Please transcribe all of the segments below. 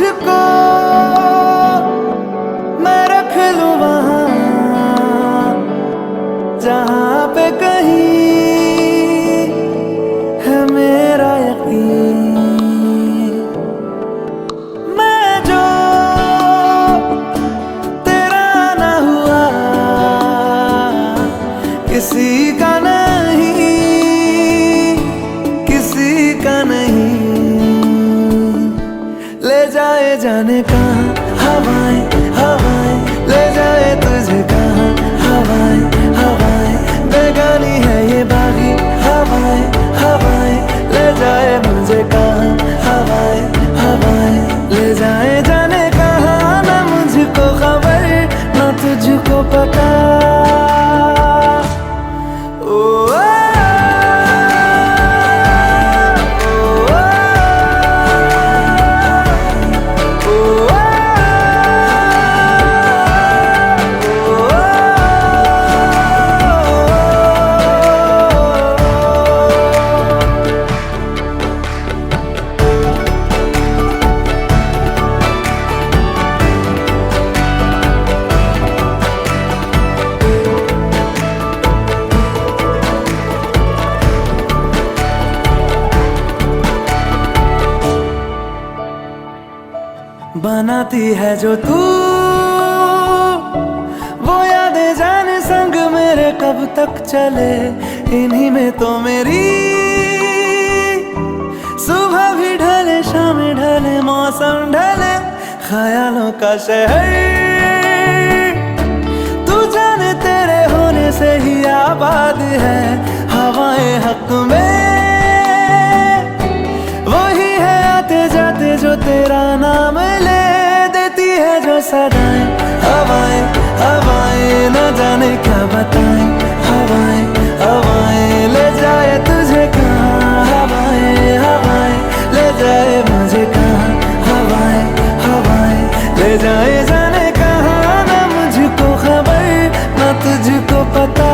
तुझको मैं रख लूं वहां जहां पे कहीं है मेरा यकीन। मैं जो तेरा ना हुआ किसी का नहीं, किसी का नहीं। ले जाए जाने कहाँ हवाएं हवाएं, ले जाए तुझे कहाँ हवाएं हवाएं। बेगानी है ये बागी हवाएं हवाएं, ले जाए मुझे कहाँ हवाएं हवाएं। ले जाए जाने कहाँ ना मुझको खबर ना तुझको पता। बनाती है जो तू वो यादें जाने संग मेरे कब तक चले। इन्हीं में तो मेरी सुबह भी ढले शाम ढले मौसम ढले। ख्यालों का शहर तू जाने तेरे होने से ही आबाद है। हवाएं हक में वही है आते जाते जो तेरा नाम ले देती है जो सदाएं। हवाएं हवाएं न जाने क्या बताएं। हवाएं हवाएं ले जाए तुझे कहाँ हवाएं हवाएं, ले जाए मुझे कहाँ हवाएं हवाएं। ले जाए जाने कहाँ ना मुझको खबर ना तुझको पता।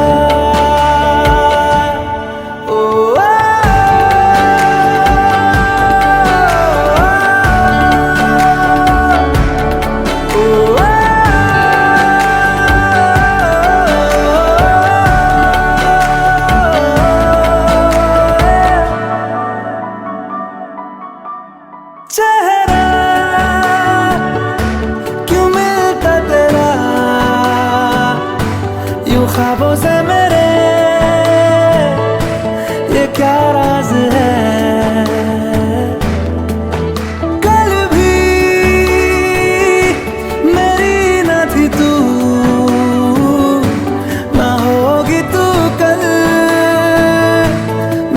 चेहरा क्यों मिलता तेरा यूं ख्वाबों से मेरे, ये क्या राज है। कल भी मेरी न थी तू, ना होगी तू कल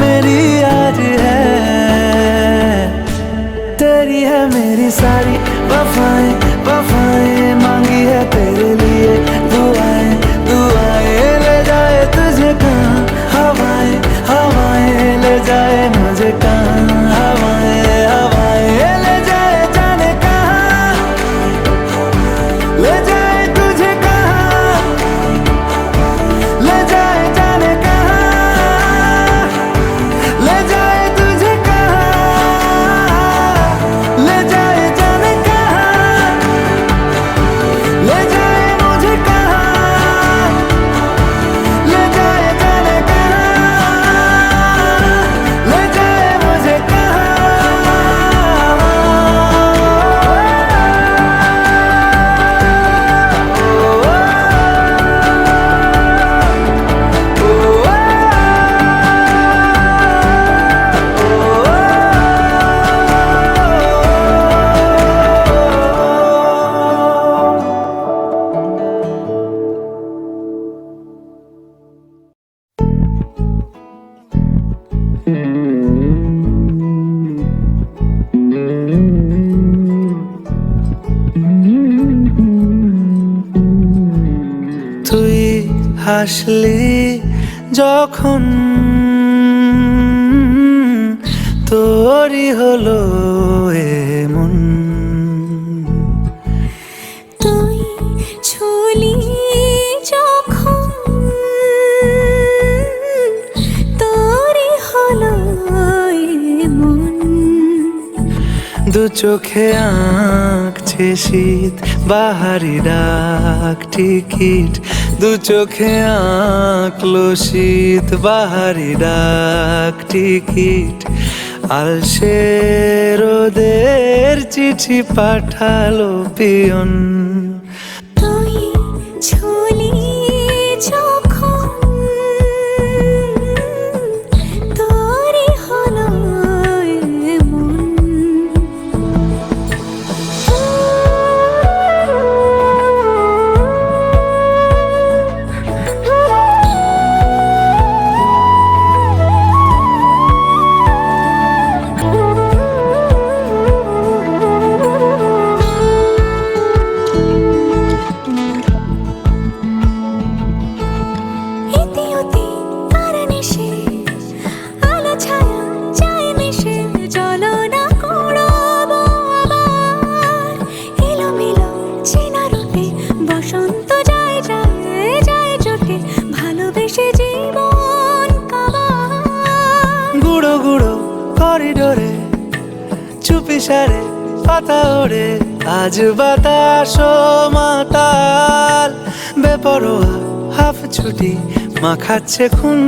मेरी आज है। तेरी है मेरी सारी वफाएं वफाएं, मांगी है तेरे लिए दुआएं दुआएं। ले जाए तुझे कहाँ हवाएं हवाएं, ले जाए मुझे कहाँ हवाएं हवाएं। ले जाए जाने कहाँ, ले जाए तुझे कहाँ, ले जाए जाने कहाँ, ले जाए तुझे कहाँ, ले जाए जाने कहाँ, ले जाए मुझे कहाँ, ले जाए जाने कहाँ, ले जाए मुझे कहाँ। তুই হাসলি যখন তোরই হলো এমন। তুই ছুলি যখন তোরই হলো এমন। চোখে আঁকছে শীত বাহারি ডাক টিকিট, দু চোখে আঁকলো শীত বাহারি ডাক টিকিট। আলসে রোদের চিঠি পাঠালো পিয়ন। তুই ছুলি যখন তোরই হলো এমন। ইতিউতি তার নিশে আলো ছায়া যায় মিশে, চলো না কুড়াবো আবার এলোমেলো চেনা রূপে। বসন্ত যায় যায় যায় জোটে, ভালোবেসে জীবন কাবার। গুঁড়ো গুঁড়ো করিডোরে চুপি সারে পাতা ওড়ে, আজ বাতাস মাতাল বেপরোয়া হাফ ছুটি। মাখাচ্ছে খুন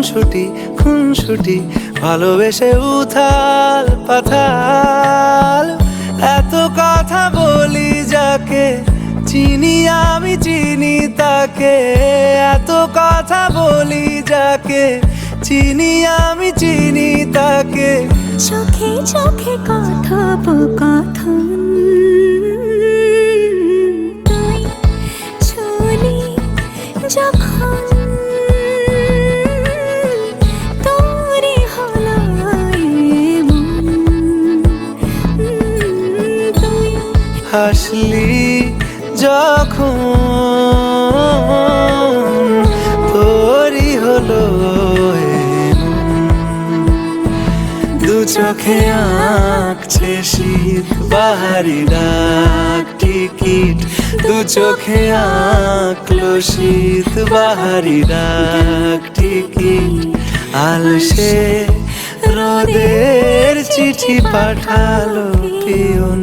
ছুটি ভালোবেসে উথাল পাথাল। এত কথা বলি যাকে চিনি আমি চিনি তাকে, এত কথা বলি যাকে চিনি আমি চিনি তাকে। চোখে চোখে কথোপকথন, তুই ছুলি যখন তোরই হলো এমন। তুই হাসলি যখন তোরই হলো এমন। দু চোখে আঁকছে শীত বাহারি ডাক টিকিট, দু চোখে আঁকলো শীত বাহারি ডাক টিকিট। আলসে রোদের চিঠি পাঠালো পিয়ন।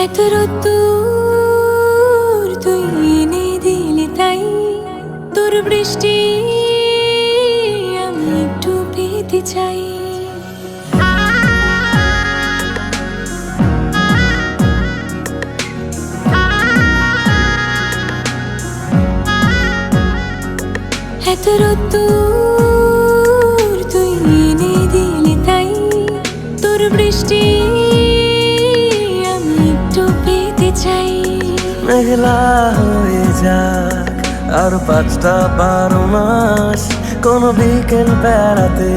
এত রোদ্দুর তুই এনে দিলি তাই, তোর বৃষ্টি আমি একটু পেতে চাই। এত রোদ্দুর তুই এনে দিলি তাই, তোর বৃষ্টি আমি একটু পেতে চাই। মেঘলা হয়ে যাক আর 5টা 12 মাস, কোনো বিকেল বেড়াতে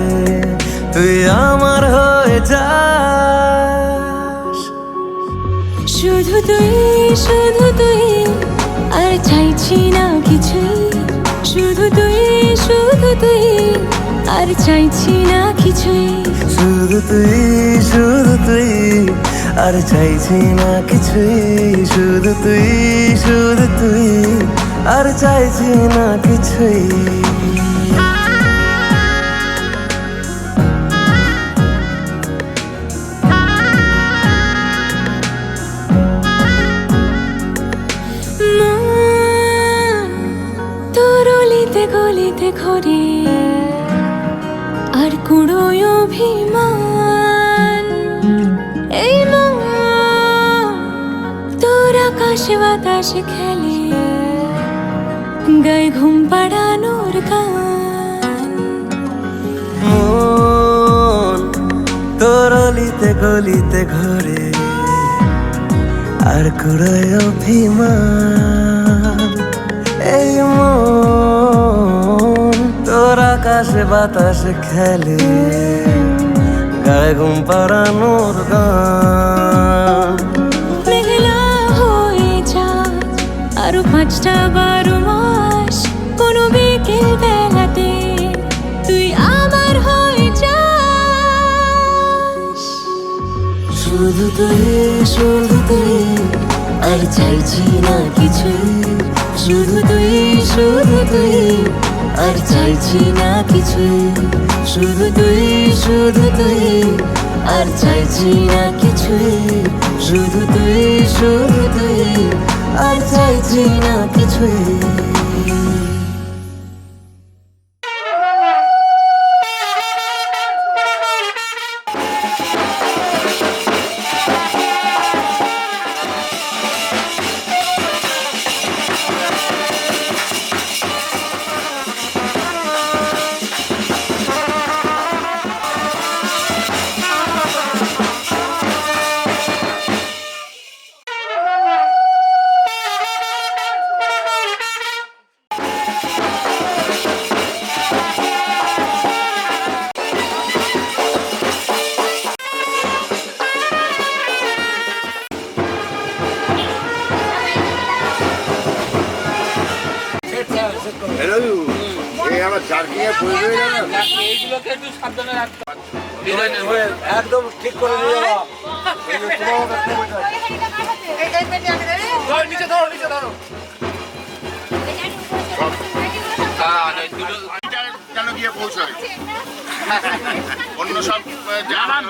তুই আমার হয়ে যাস। শুধু তুই আর চাইছি না কিছুই, শুধু তুই আর চাইছি না কিছুই। শুধু তুই আর চাইছি না কিছুই, শুধু তুই আর চাইছি না কিছুই। তোর অলিতে গলিতে ঘরে আর কুড়োয় অভিমান, এই মন তোর আকাশে বাতাসে খেলে, গায়ে ঘুম পাড়ানোর গান। মন তোর অলিতে গলিতে ঘরে আর কুড়োয় অভিমান, এই মন তোর আকাশে বাতাসে খেলে, গায়ে ঘুম পাড়ানোর গান। মেঘলা হয়ে যা আরো 5টা 12 মাস, কোনো বিকেল বেলাতে তুই আমার হয়ে যাস। শুধু তুই আর চাইছি না কিছুই, শুধু তুই আর চাইছি না কিছুই, শুধু তুই আর চাইছি না কিছুই, শুধু তুই আর চাইছি না কিছুই। এইগুলোকে একটু সাবধানে রাখতে হবে। একদম ঠিক করে নিয়ে যাওয়া। নিচে ধরো, নিচে ধরো। কেন গিয়ে পৌঁছায় অন্য সব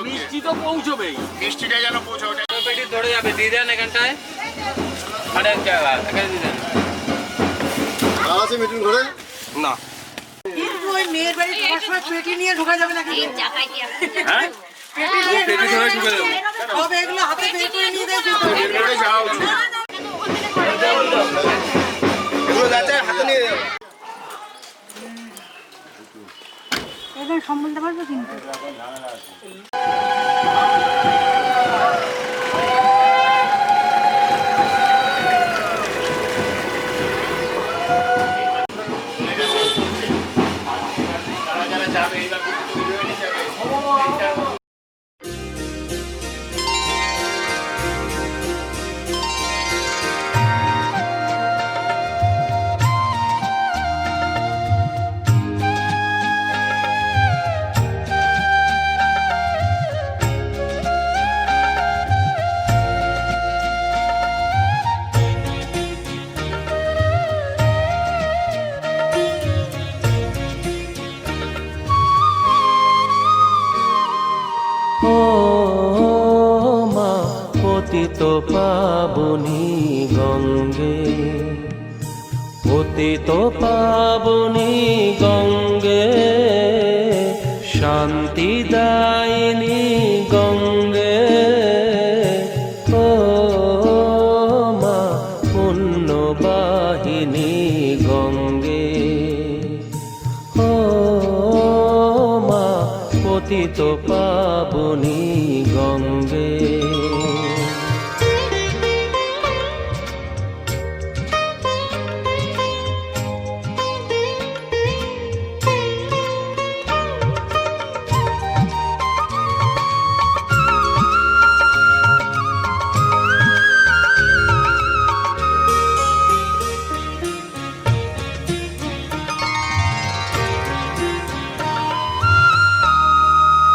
মিষ্টি তো পৌঁছবেই, মিষ্টিটা যেন পৌঁছায়। পেটি ধরে যাবে, দিয়ে দেন এখানটায়। আরে এখানে দিয়ে দেন। আছে মিটিং ঘরে না কিন্তু ওই মেয়ের বাড়ি ঢোকার সময় পেটি নিয়ে ঢোকা যাবে না কিন্তু। হ্যাঁ, পেটি ধরে ঢুকে দেবো। তবে এগুলো হাতে বের করে নিয়ে দেয় যেতে। বের করে যাওয়া উচিত। এগুলো যাচ্ছে হাতে নিয়ে যাও। এবার সম্বলতে পারবো কিন্তু। যারা যাবে এইবার তৈরি হয়ে যাবে। ও মা পতিত পাবনী গঙ্গে, পতিত পাবনী গঙ্গে, শান্তি দায়িনী গঙ্গে। ও মা পুণ্যবাহিনী গঙ্গে, ও মা পতিত পাবনী গঙ্গে।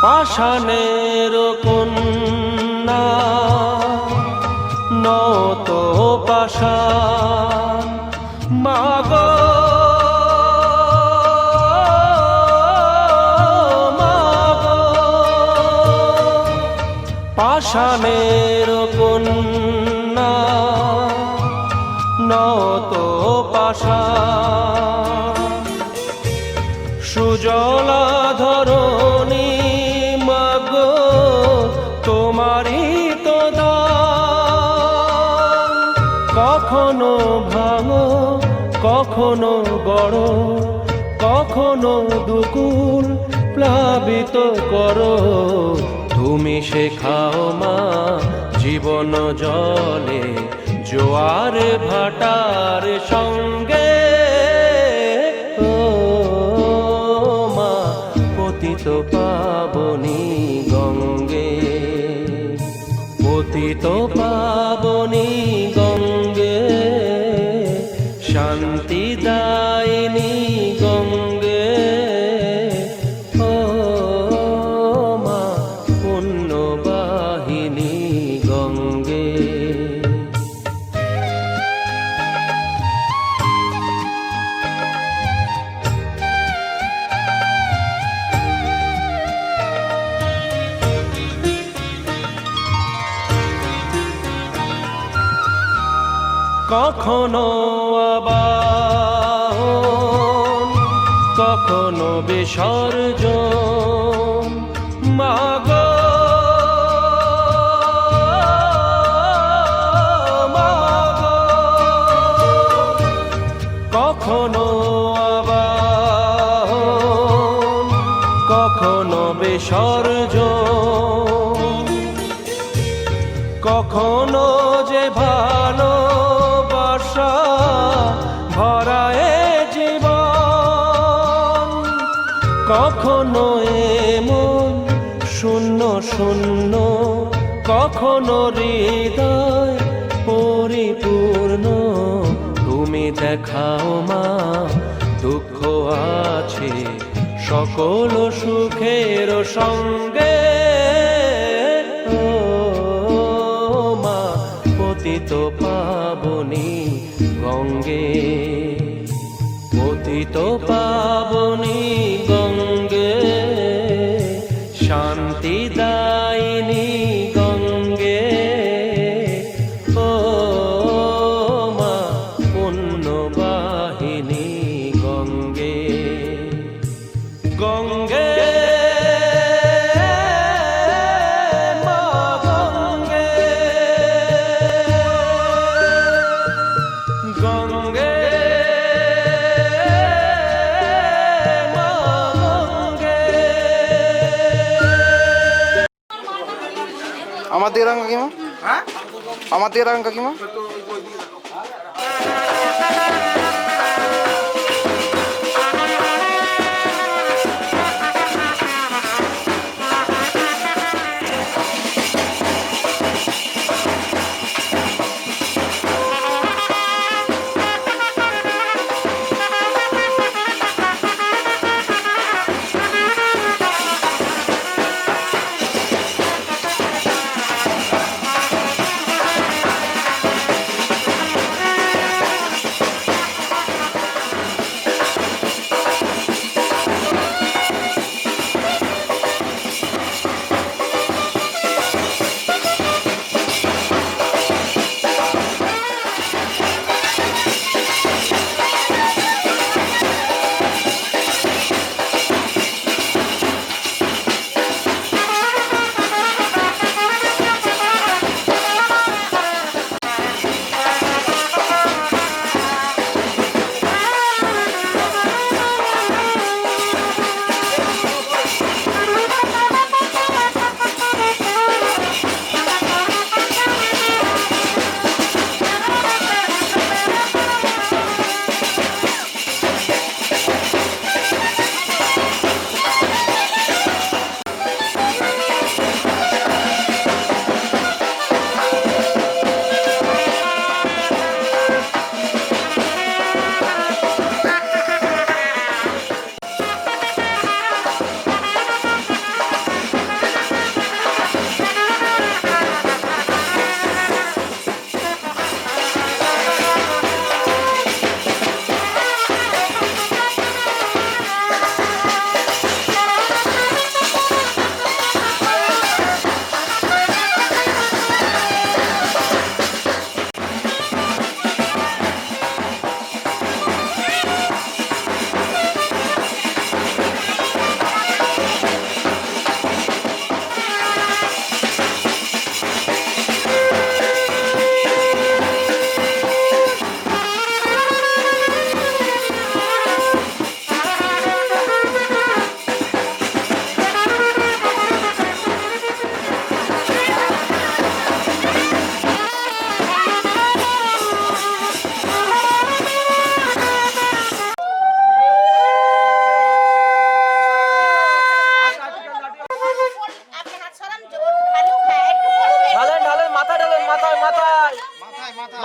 পাষাণের কন্যা নত পাষাণ মাগো, মাগো পাষাণের কন্যা নত পাষাণ, সুজলা ধরণী মাগো তোমারই তো দান। কখনো ভাঙো কখনো গড়, কখনো দুকুল প্লাবিত করো। তুমি শেখাও মা জীবন জলে জোয়ার ভাটার সঙ্গে। ও মা পতিত পাবনী গঙ্গে, পতিত পাবনী গঙ্গে, শান্তি দায়িনী গঙ্গে। ও মা পুণ্যবাহিনী কখনো আবাহন, কখনো বিসর্জন, মাগো মাগো, কখনো আবাহন, কখনো বিসর্জন, কখনো যে ভালোবাসা ভরায় জীবন, কখনো এমন শূন্য শূন্য, কখনো হৃদয় পরিপূর্ণ। তুমি দেখাও মা দুঃখ আছে সকল সুখের সঙ্গে, ও মা পতিত পাবনী গঙ্গে, পতিত পাবনী গঙ্গে, শান্তি দায়িনী গঙ্গে, ও মা পুণ্যবাহিনী গঙ্গে, গঙ্গে মা গঙ্গে, গঙ্গে মা গঙ্গে। আমার দিকে রাখুন কাকিমা, আমার দিকে রাখুন কাকিমা।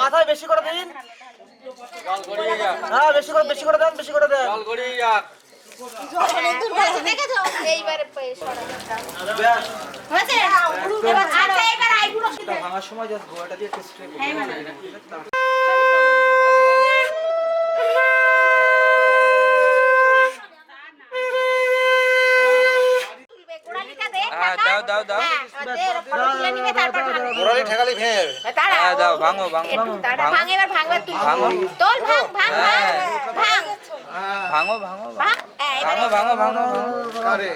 মাথায় বেশি করে দিন। হ্যাঁ বেশি করে দেন, বেশি করে দেন। ভাঙার সময় গোয়াটা দিয়ে দাও দাও ওরালি ঠেকালি ফের হ্যাঁ দাও ভাঙো ভাঙো ভাঙ এবার ভাঙবে তুই ভাঙো তোল ভাঙ ভাঙ ভাঙ ভাঙো ভাঙো ভাঙ ভাঙো ভাঙো ভাঙো আরে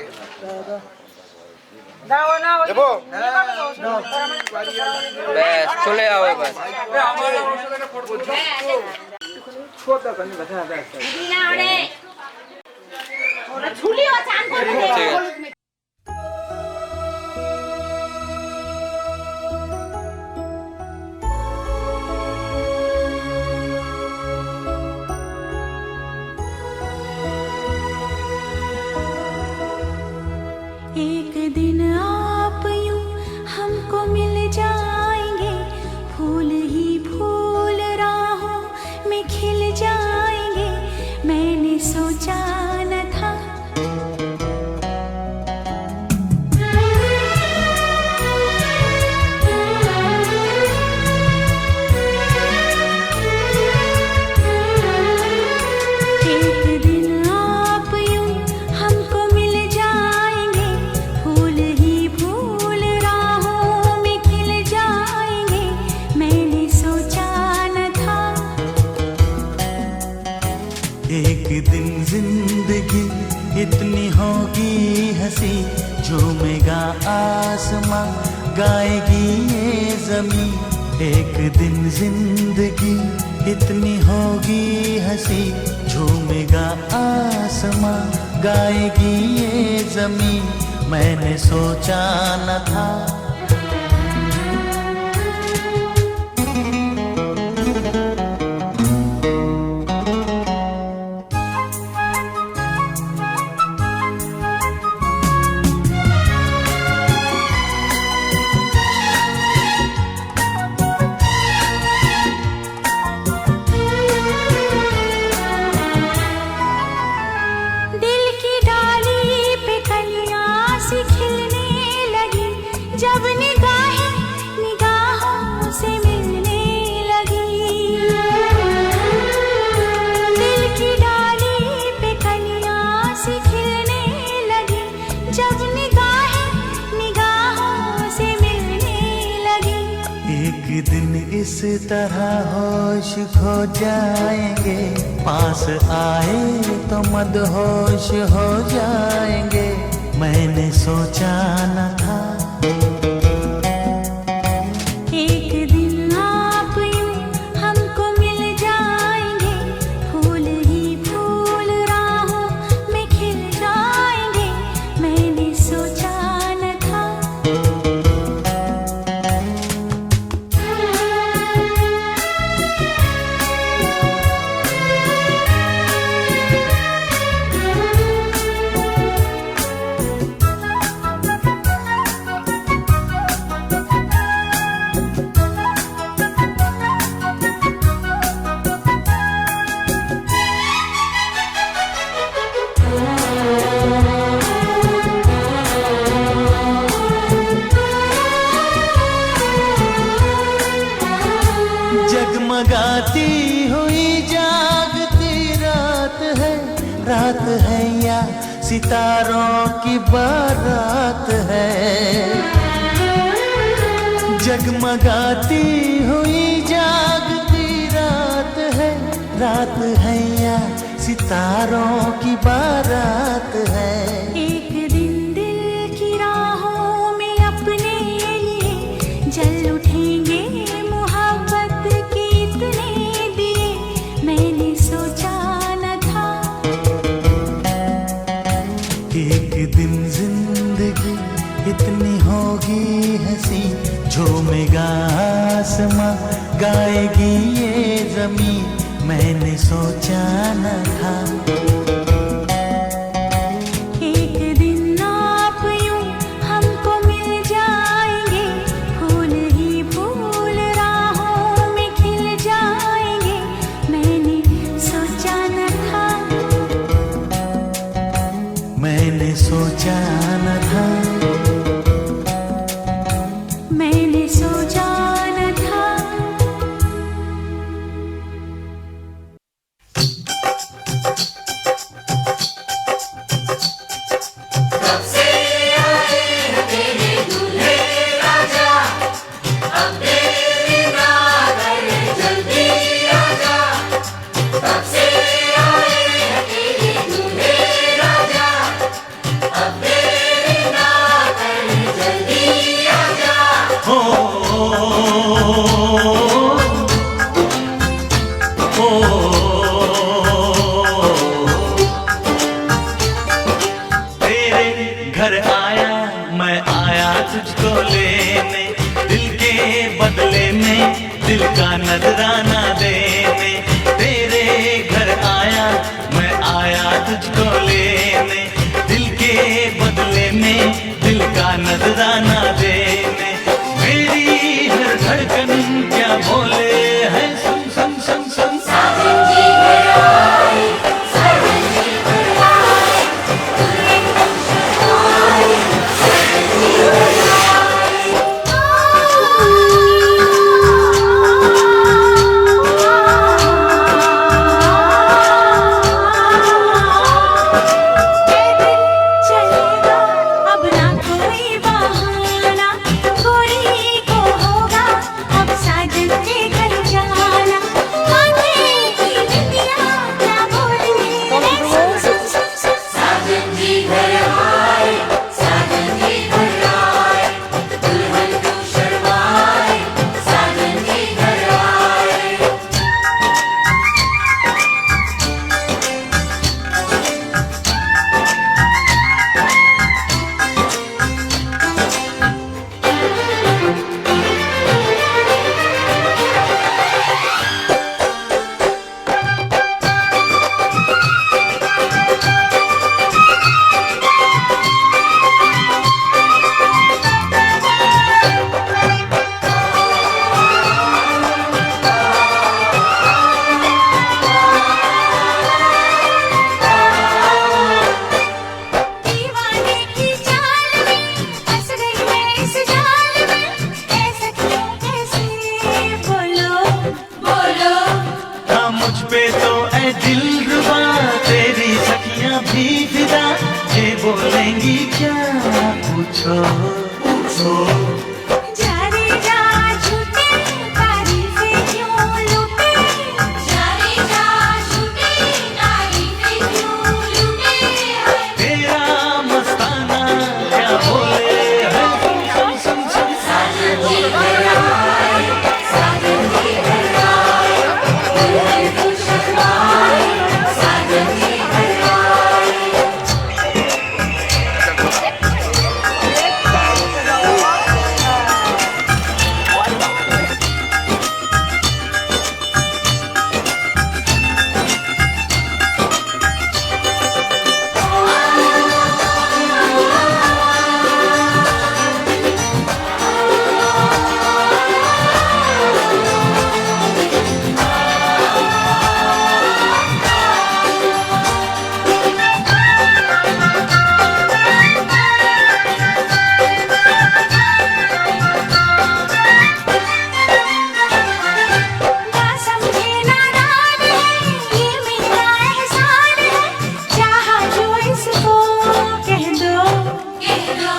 দাও না ওই দেবো ব্যাস চলে যাও এবার দিদি না ওরে ওরা ছুলিও চান করতে ঠিক আছে एक दिन आप यूं हमको मिल जाएंगे, फूल ही फूल राहों में खिल जाएंगे। मैंने सोचा न था एक दिन आप यूं हमको मिल जाएंगे, फूल ही फूल राहों में खिल जाएंगे। मैंने सोचा न था एक दिन जिंदगी इतनी होगी हंसी, झूमेगा आसमां गाएगी ये जमीन। एक दिन जिंदगी इतनी होगी हंसी, झूमेगा आसमां गाएगी ये जमीन। मैंने सोचा न था दिल की डाली पे कलियां सी खिलने लगी, जब निगाहें निगाहों से मिलने लगी। दिल की डाली पे कलियां सी खिलने लगी, जब निगाहें निगाहों से मिलने लगी। एक दिन इस तरह होश खो जाएंगे, पास आए तो मदहोश हो जाएंगे। मैंने सोचा न था एक दिन आप यूं हमको मिल जाएंगे, फूल ही फूल राहों में खिल जाएंगे। मैंने सोचा न था जगमगाती हुई जागती रात है या सितारों की बारात है। जगमगाती हुई जागती रात है या सितारों की बारात है। एक दिन दिल की राहों में अपने लिए जल उठेंगे मोहब्बत के इतने दिए। मैंने सोचा न था एक दिन जिंदगी इतनी होगी हंसी, झूमेगा आसमां गाएगी ये जमीन। मैंने सोचा न था एक दिन आप यूं हमको मिल जाएंगे, फूल ही फूल राहों में खिल जाएंगे। मैंने सोचा न था मैंने सोचा न था मैंने सोचा न था। तेरे घर आया मैं आया तुझको लेने, दिल के बदले में दिल का नजराना देने। तेरे घर आया मैं आया तुझको लेने, दिल के बदले में दिल का नजराना देने। मेरी हर धड़कन क्या बोले है, सुन सुन सुन सुन। साजन जी घर आए, साजन जी घर आए, दुल्हन को शर्माए, साजन जी घर आए। ये दिन चलेगा अब ना कोई बहाना, गोरी को होगा अब साजन के घर जाना। माथे की बिंदिया क्या बोले रे, सुन सुन सुन सुन। साजन जी घर आए, साजन जी घर आए, दुल्हन को शर्माए, साजन जी घर आए। दीवाने की चाल में फंस गई मैं इस जाल में, ऐसा क्यों कैसे बोलो बोलो। था मुझ पे तो ऐ दिलरुबा, तेरी सखियां भी फिदा, ये बोलेंगी क्या पूछो पूछो। जा रे जा झूठे तारीफें क्यों लूटे, जा रे जा झूठे तारीफें क्यों लूटे। तेरा मस्ताना क्या बोले है, सुन सुन सुन। साजन जी घर आए, साजन जी घर आए, दुल्हन को शर्माए, साजन जी घर आए। ना समझे नादान है, ये मेरा एहसान है, चाहा जो इसको कह दो कह दो।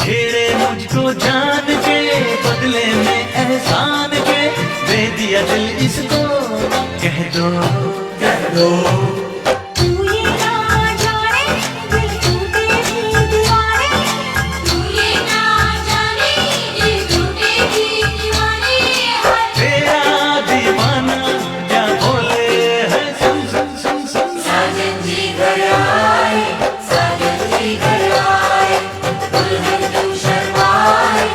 छेड़े मुझको जान के बदले में एहसान के, दे दिया दिल इसको कह दो कह दो। तू ये ना जाने दिल टूटे भी दीवाने, तू ये ना जाने दिल टूटे भी दीवाने। तेरा दीवाना क्या बोले है, सुन सुन सुन सुन। साजन जी घर आए, साजन जी घर आए, दुल्हन को शर्माए,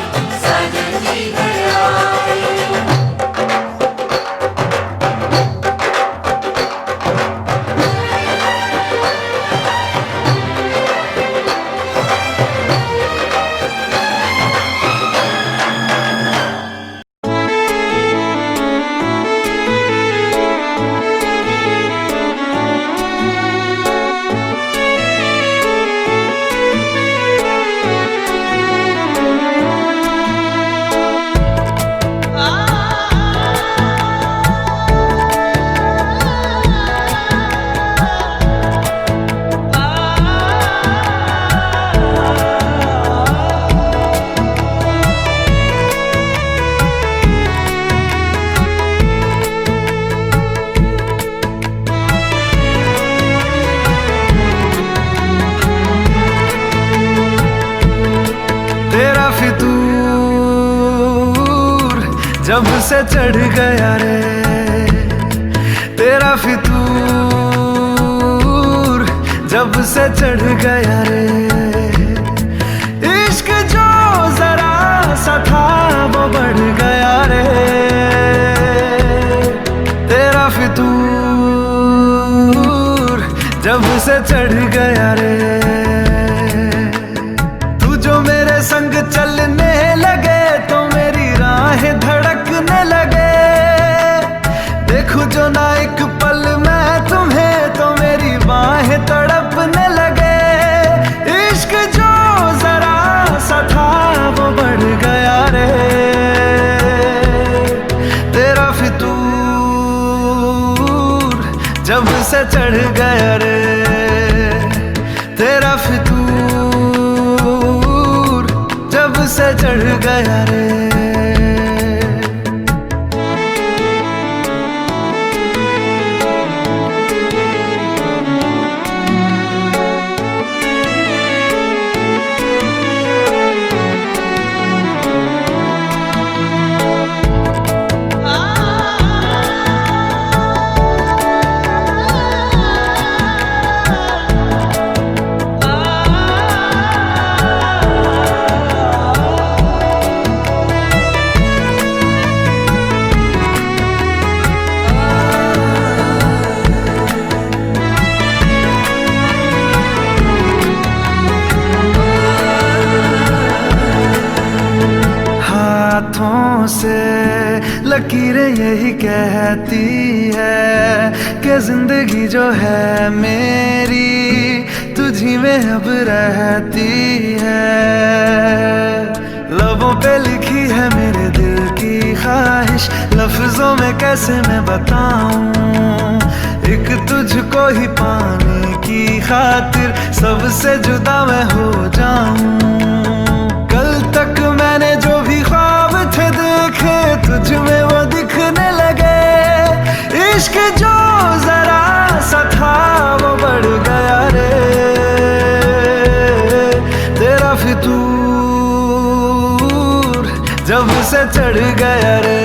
साजन जी घर आए। जब से चढ़ गया रे फितूर जब से चढ़ गया रे, इश्क जो जरा सा था वो बढ़ गया रे। तेरा फितूर जब से चढ़ गया रे, तू जो मेरे संग चलने लगे तो मेरी राहें धड़कने लगे। देखूं जो ना एक पल मैं तुम्हें तो मेरी बाहें तड़पने लगे। इश्क जो जरा सा था वो बढ़ गया रे, तेरा फितूर जब से चढ़ गया रे, तेरा फितूर जब से चढ़ गया रे। हाथों से लकीरें यही कहती है कि जिंदगी जो है मेरी तुझी में अब रहती है। लबों पे लिखी है मेरे दिल की ख्वाहिश, लफ्जों में कैसे मैं बताऊं। एक तुझको ही पाने की खातिर सबसे जुदा मैं हो जाऊं। कल तक मैंने जो भी ख्वाब थे देखे तुझ में वो दिखने लगे। इश्क जो जरा सा था वो बढ़ गया रे, तेरा फितूर जब से चढ़ गया रे,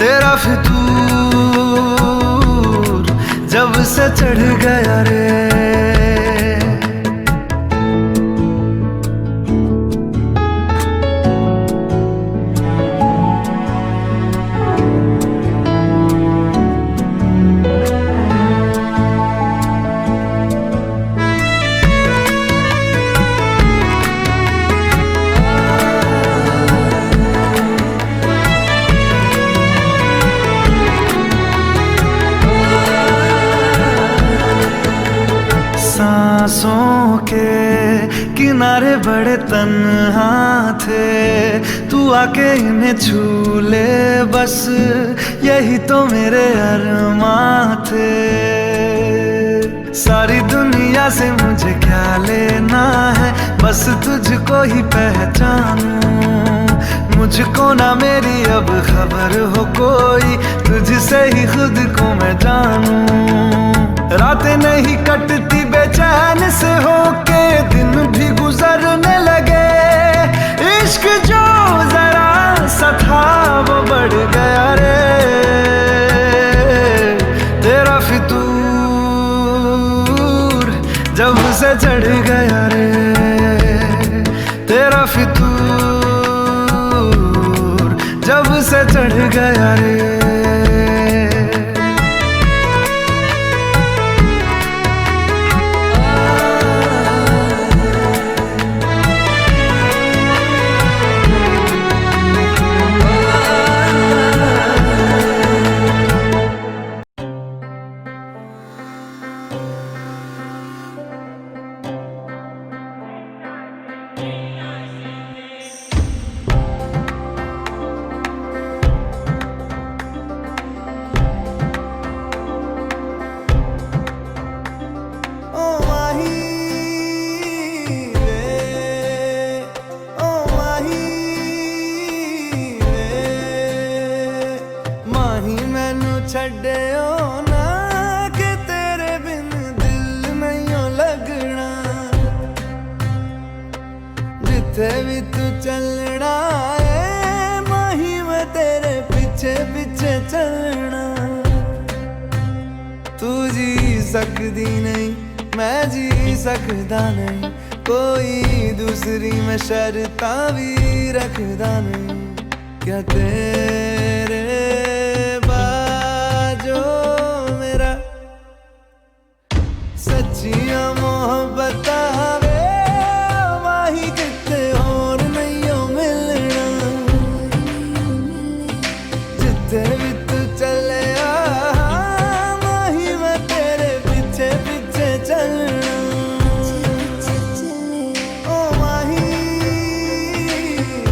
तेरा फितूर जब से चढ़ गया रे। सांसों के किनारे बड़े तन्हा थे, तू आके इन्हें छू ले बस यही तो मेरे अरमां थे। सारी दुनिया से मुझे क्या लेना है, बस तुझको ही पहचानूं। मुझको ना मेरी अब खबर हो कोई, तुझसे ही खुद को मैं जानूं। रातें नहीं कटती बेचैन से होके, दिन भी गुजरने लगे। इश्क जो जरा सा था वो बढ़ गया रे, तेरा फितूर जब से चढ़ गया रे, तेरा फितूर जब से चढ़ गया रे। छड्डियो ना कि तेरे बिन दिल नहीं लगना, जिथे भी तू चलना है माही मैं तेरे पीछे पीछे चलना। तू जी सकदी नहीं, मैं जी सकदा नहीं, कोई दूसरी मैं शर्तां भी रखदा नहीं। क्या तेरे बाजो मेरा सच्चियां मोहब्बत वे माही किते और नहीं हो मिलना, जिथे भी तू चले माही मैं तेरे पीछे पीछे चलना। ओ माही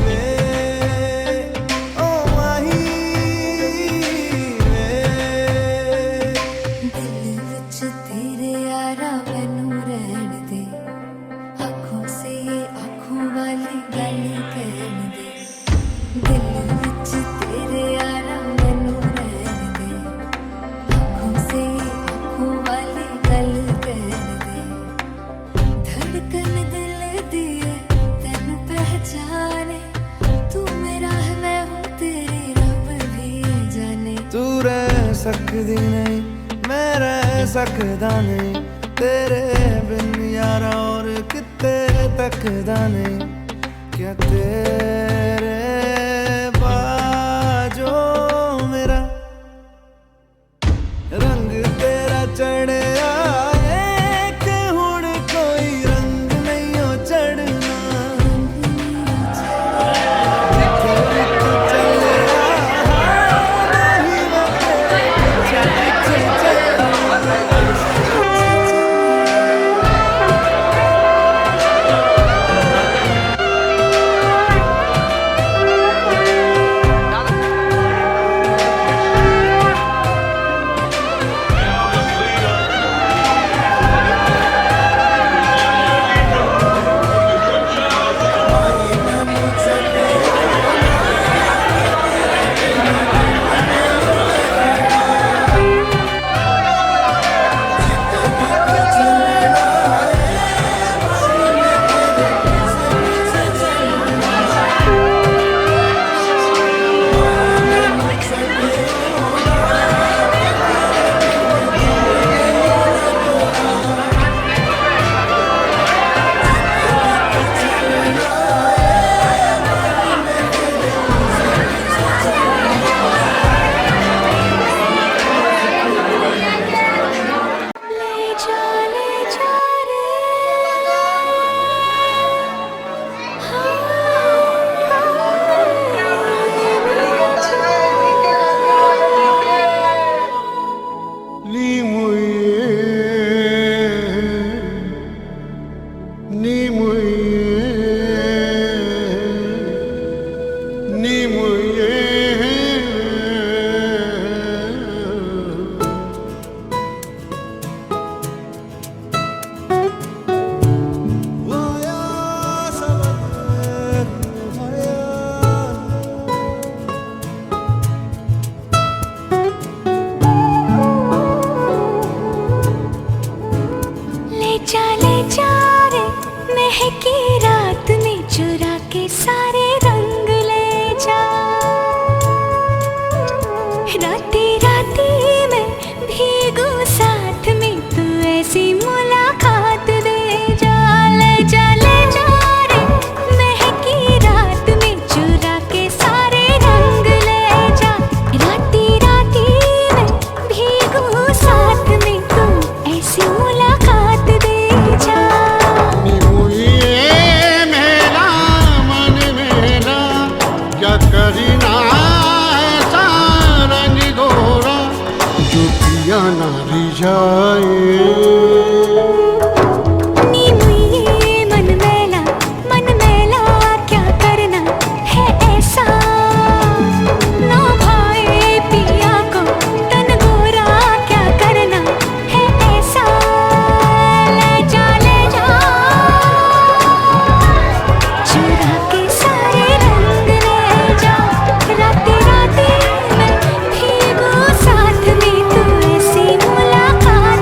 वे, ओ माही वे। दिल विच तेरे यारा मैनू रहन दे, आँखों से आँखों वाली गल कहन दे। दिल विच तेरे यारा मैनू रहन दे, आँखों से आँखों वाली गल कहन दे। धड़कन दिल दी है तैनू पहचाने, तू मेरा है मैं हूँ तेरी रब भी जाने। तू रह सकदी नहीं, मैं रह सकदा नहीं, तेरे बिन यारा और किते तकदा नहीं। क्या तेरे बाजो मेरा रंग तेरा चढ़या है कि हुण कोई रंग नहीं हो चढ़ना, जिथे भी तू चले माही मैं तेरे पीछे पीछे चलना। साथ में तू ऐसी मुलाकात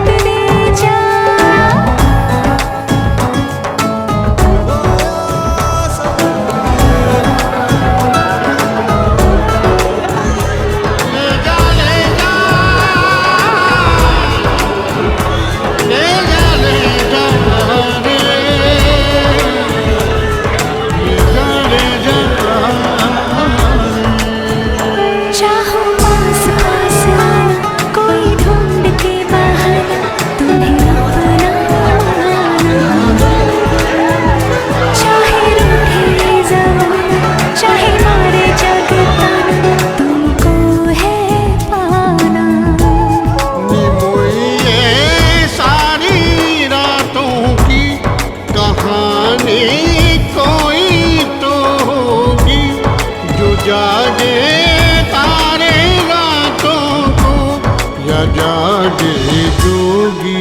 जागे जोगी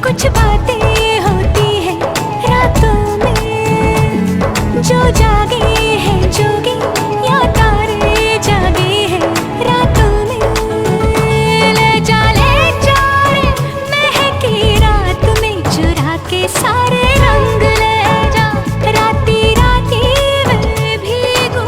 कुछ बातें होती है रातों में जो जागे हैं जोगी या तारे जागे हैं रातों में ले जा रे महकी रात में चुरा के सारे रंग ले जा राती राती मैं भीगू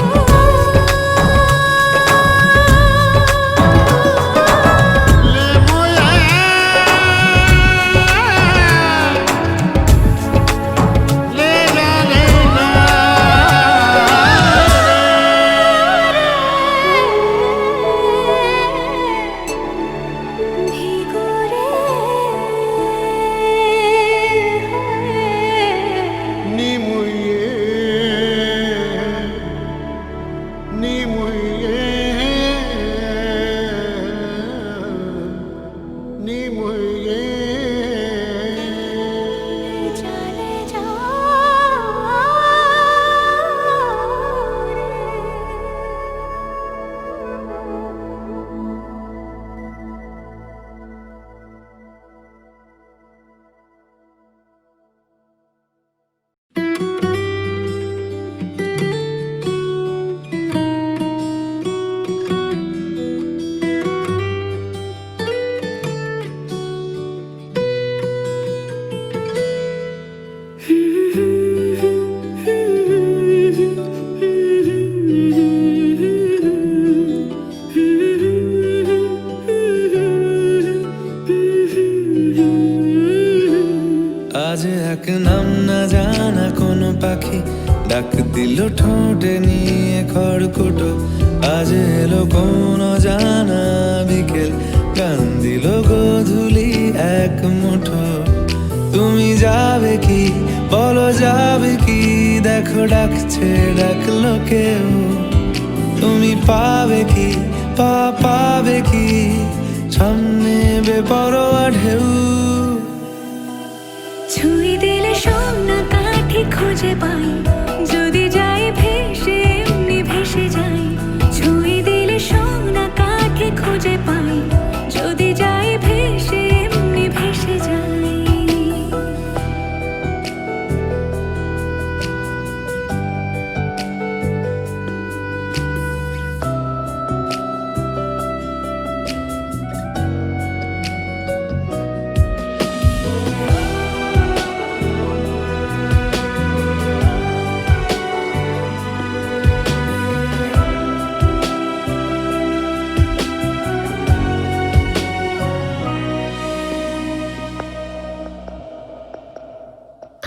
আজ এক নাম না জানা কোনো পাখি ডাক দিল ঠোঁটে নিয়ে খড়কুটো আজ এলো কোন জানা বিকেল গান দিল গোধূলি এক মুঠো তুমি যাবে কি বলো যাবে কি দেখো ডাকছে ডাকলো কেউ তুমি পাবে কি পাবে কি সামনে বেপরোয়া ঢেউ ছুঁই দিলে সোনা কাঠি খুঁজে পাই যদি যাই ভেসে এমনি ভেসে যাই ছুঁই দিলে সোনা কাঠি খুঁজে পাই যদি যাই ভেসে এমনি ভেসে যাই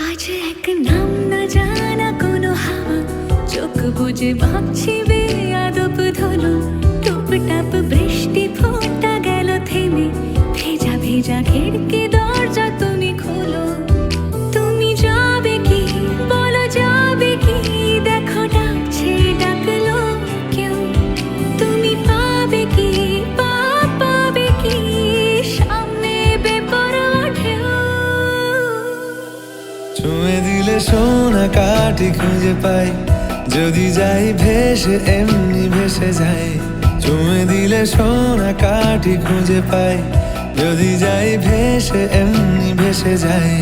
আজ এক নাম না জানা কোনো হাওয়া চোখ বুঝে ভাবছি বেয়াদব ধলো টুপটাপ বৃষ্টি ফোঁটা গেল থেমে ভেজা ভেজা খিড়কি দরজা তুমি খোলো তুমি যাবে কি বলো যাবে কি দেখো ডাকছে ডাকলো কেউ তুমি পাবে কি পাবে কি সামনে বেপরোয়া ঢেউ ছুঁয়ে দিলে সোনা কাঠি খুঁজে পাই যদি যাই ভেসে এমনি ভেসে যাই ছুঁয়ে দিলে সোনা কাঠি খুঁজে পাই যদি যাই ভেসে এমনি ভেসে যাই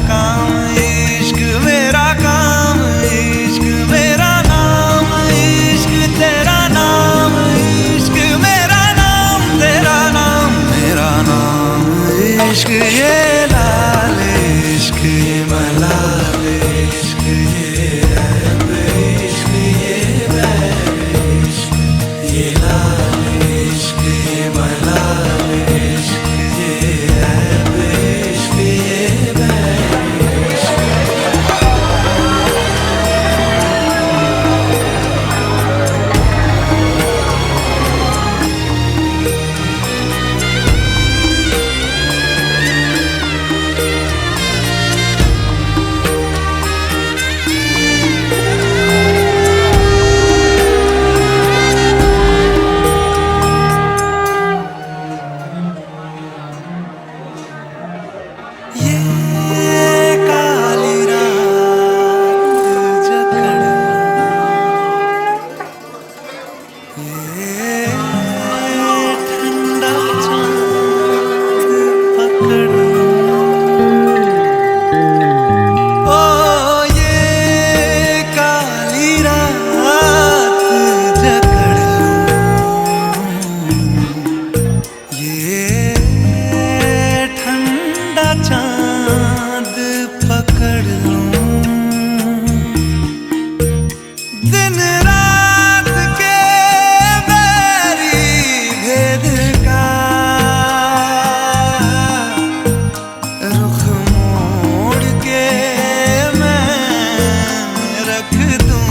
काम इश्क मेरा काम इश्क मेरा नाम इश्क तेरा नाम इश्क मेरा नाम तेरा नाम मेरा नाम इश्क ये लाल इश्क ये मलाल इश्क ये रैब इश्क ये बैर इश्क ये लाल इश्क ये मलाल इश्क ये रैब इश्क ये बैर ये काली रात जकड़ ये ठंडा चांद पकड़ ओ ये काली रात जकड़ ये ठंडा चांद पकड़ लूं दिन रात के बैरी भेद का रुख मोड़ के मैं रख दूं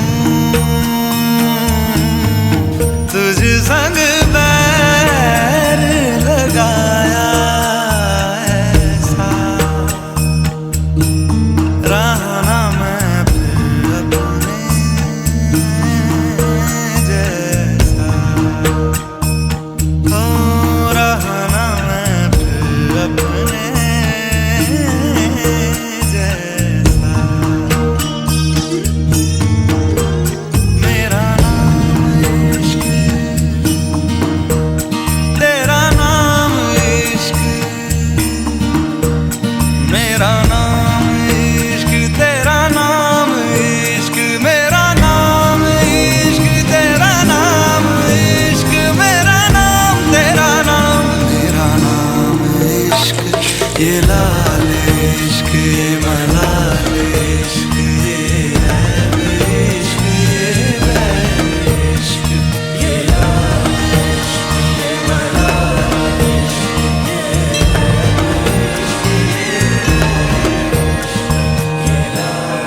तुझ संग बैर लगाया ऐसा रहना मैं फिर अपने जैसा हो रहना मैं फिर अपने जैसा मेरा नाम इश्क तेरा नाम इश्क मेरा नाम इश्क तेरा नाम इश्क मेरा नाम इश्क तेरा नाम इश्क मेरा नाम तेरा नाम मेरा नाम इश्क ये लाल इश्क ये मलाल इश्क ये रैब इश्क ये बैर इश्क ये लाल इश्क ये मलाल इश्क ये रैब इश्क ये लाल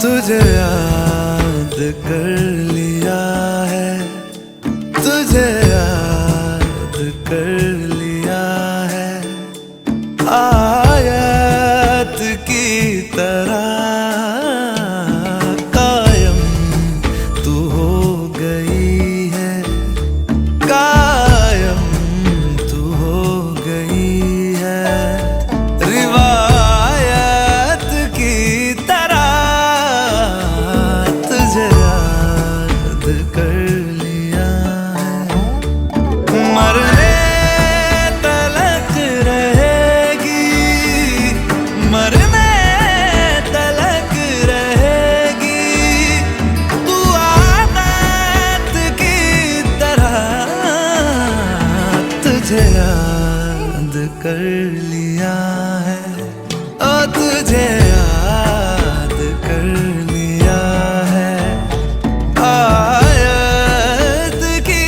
तुझे याद कर लिया है तुझे याद कर लिया है आयत की तरह कायम तू हो गई है कायम तू हो गई है रिवायत की तरह तुझे याद कर लिया है मरने तलक रहेगी मरने तलक रहेगी तू आदत की तरह तुझे याद कर लिया है ओ तुझे याद कर लिया है आयत की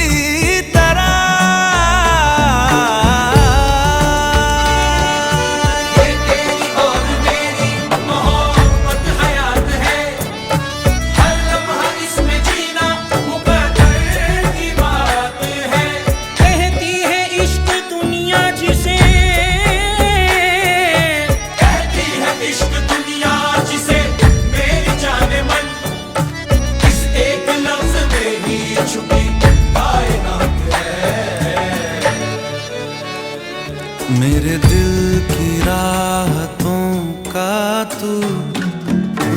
मेरे दिल की राहतों का तू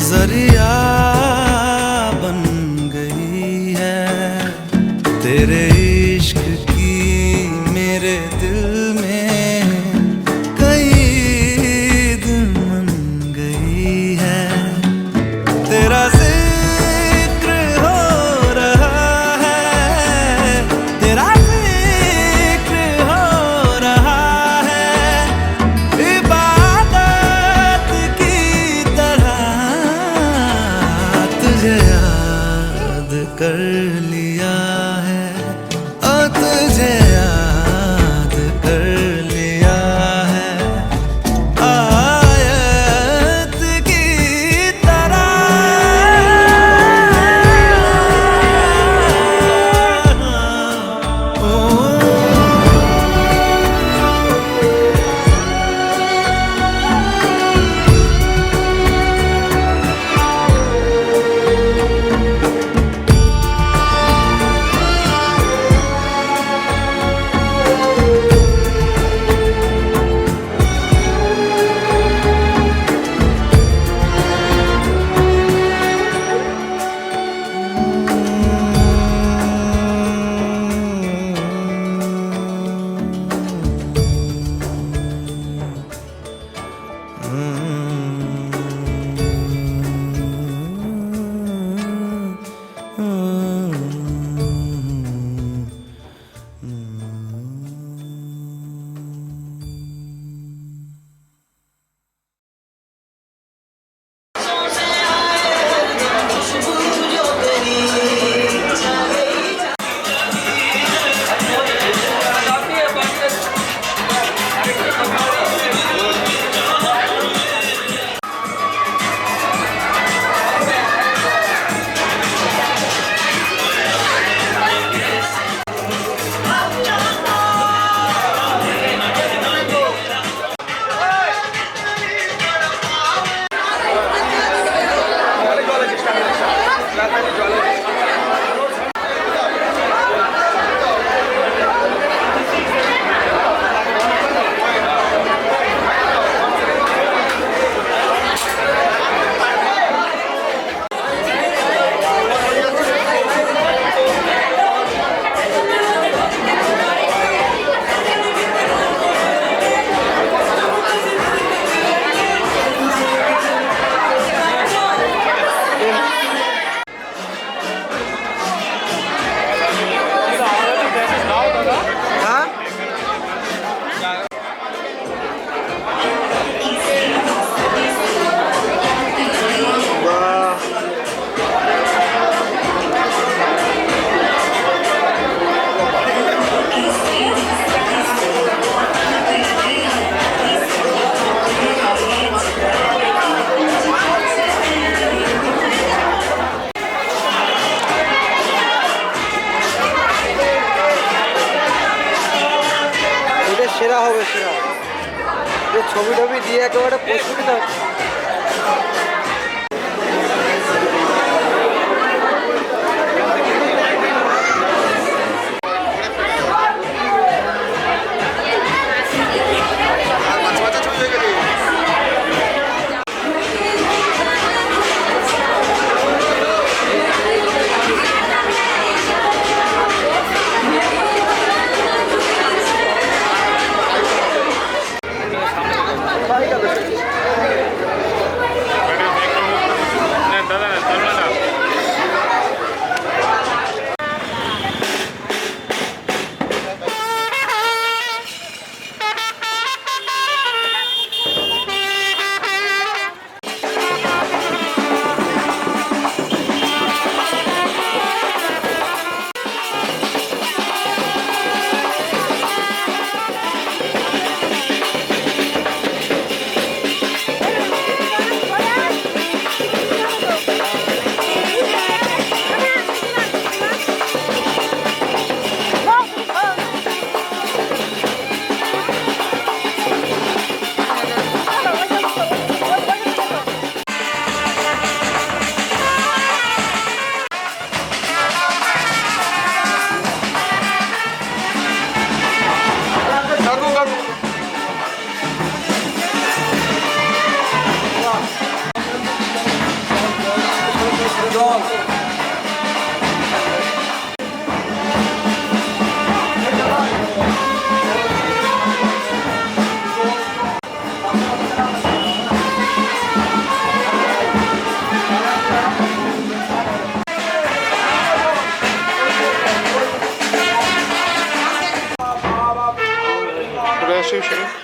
जरिया बन गई है। तेरे इश्क की मेरे दिल में कई दिन बन गई है। तेरा जिक्र हो रहा है, तेरा जिक्र हो रहा है, इबादत की तरह तुझे याद कर लिया है, तुझे याद कर लिया है, आयत की तरह। সেরা হবে, সেরা ছবি টবি দিয়ে একেবারে প্রস্তুতি থাকবে। বসে বসে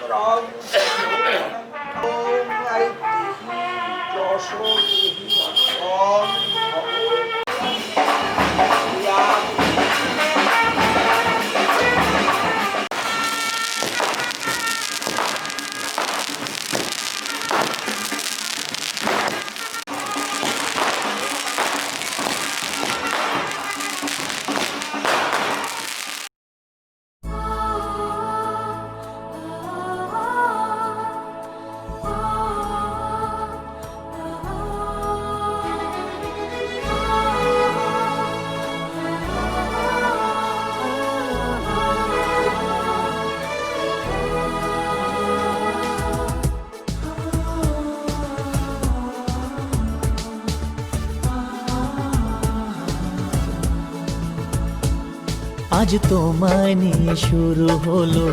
আজ তোমায় নিয়ে শুরু হলো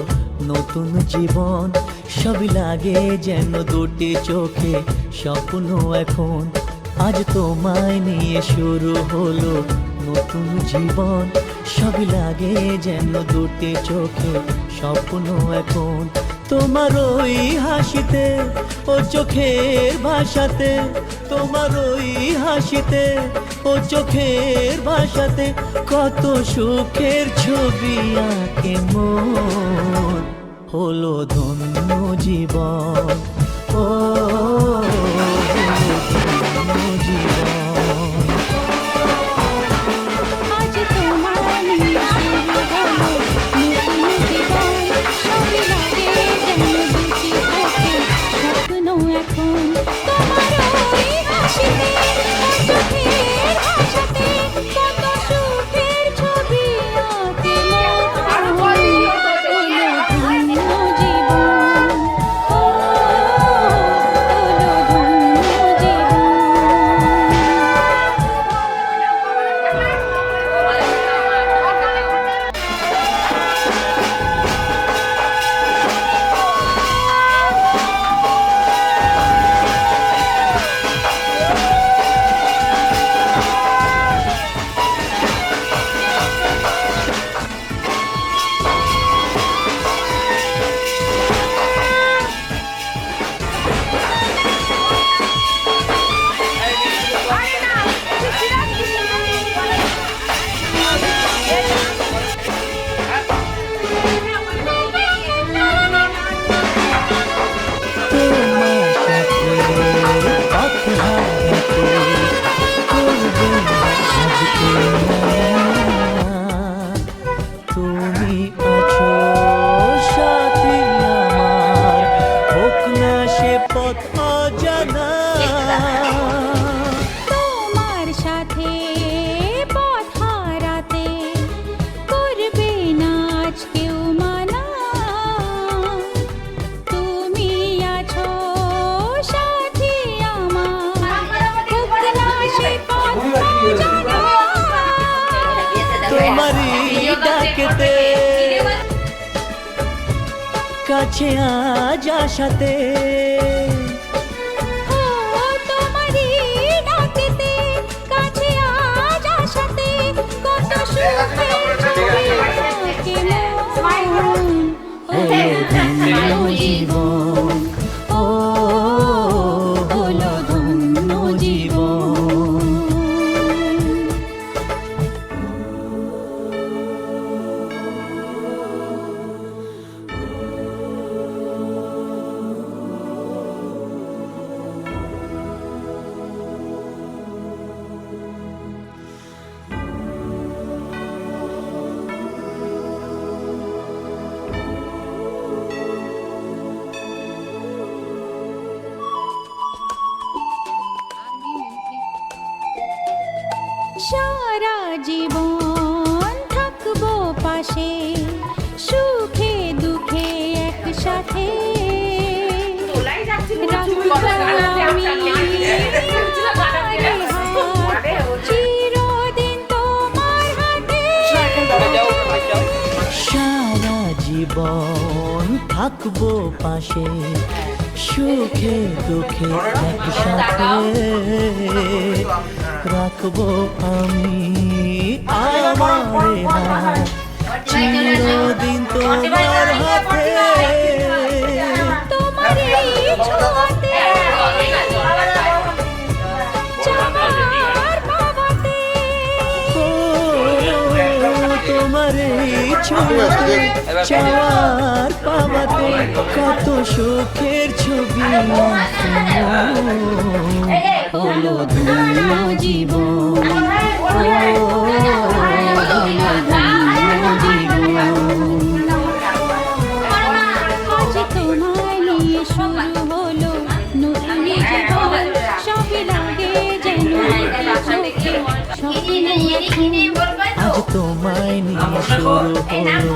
নতুন জীবন, সবই লাগে যেন দুটি চোখে স্বপ্ন এখন। আজ তোমায় নিয়ে শুরু হলো নতুন জীবন, সবই লাগে যেন দুটি চোখে স্বপ্ন এখন। তোমার ওই হাসিতে ও চোখের ভাষাতে, তোমার ওই হাসিতে ও চোখের ভাষাতে কত সুখের ছবি আঁকে মন, হলো ধন্য জীবন, ও হলো ধন্য জীবন। আজ তোমার নিয়ে শুরু হলো নতুন জীবন, সবই লাগে যেন দুটি চোখে স্বপ্ন এখন। তোমার ওই হাসিতে ও চোখের ভাষাতে কত সুখের ছবি আঁকে মন, হলো ধন্য জীবন, ও হলো ধন্য তুমি আছো সাথী আমার, হোক না সে পথ অজানা। তোমার সাথে পথ হারাতে করবে না আজ কেউ মানা। তুমি আছো সাথী আমার, হোক না সে পথ অজানা। তোমারই ডাকেতে কাছে আজ আসাতে, তোমারই ডাকেতে কাছে আজ আসাতে কত সুখের ছবি আঁকে মন, হলো ধন্য জীবন, ও হলো ধন্য জীবন। সারা জীবন থাকবো পাশে, সুখে দুঃখে একসাথে রাখবো আমি চিরদিন তোমার হাতে। সারা জীবন থাকবো পাশে, সুখে দুঃখে একসাথে রাখবো আমি আমার হাত, চিরদিন তোমার হাতে। তোমার এই ছোঁয়াতে চাওয়ার পাওয়াতে কত সুখের ছবি হলো ধন্য জীবন আজ তোমায় নিয়ে শুরু হলো নতুন জীবন সবই লাগে যেন চোখে আজ তোমায় নিয়ে শুরু হলো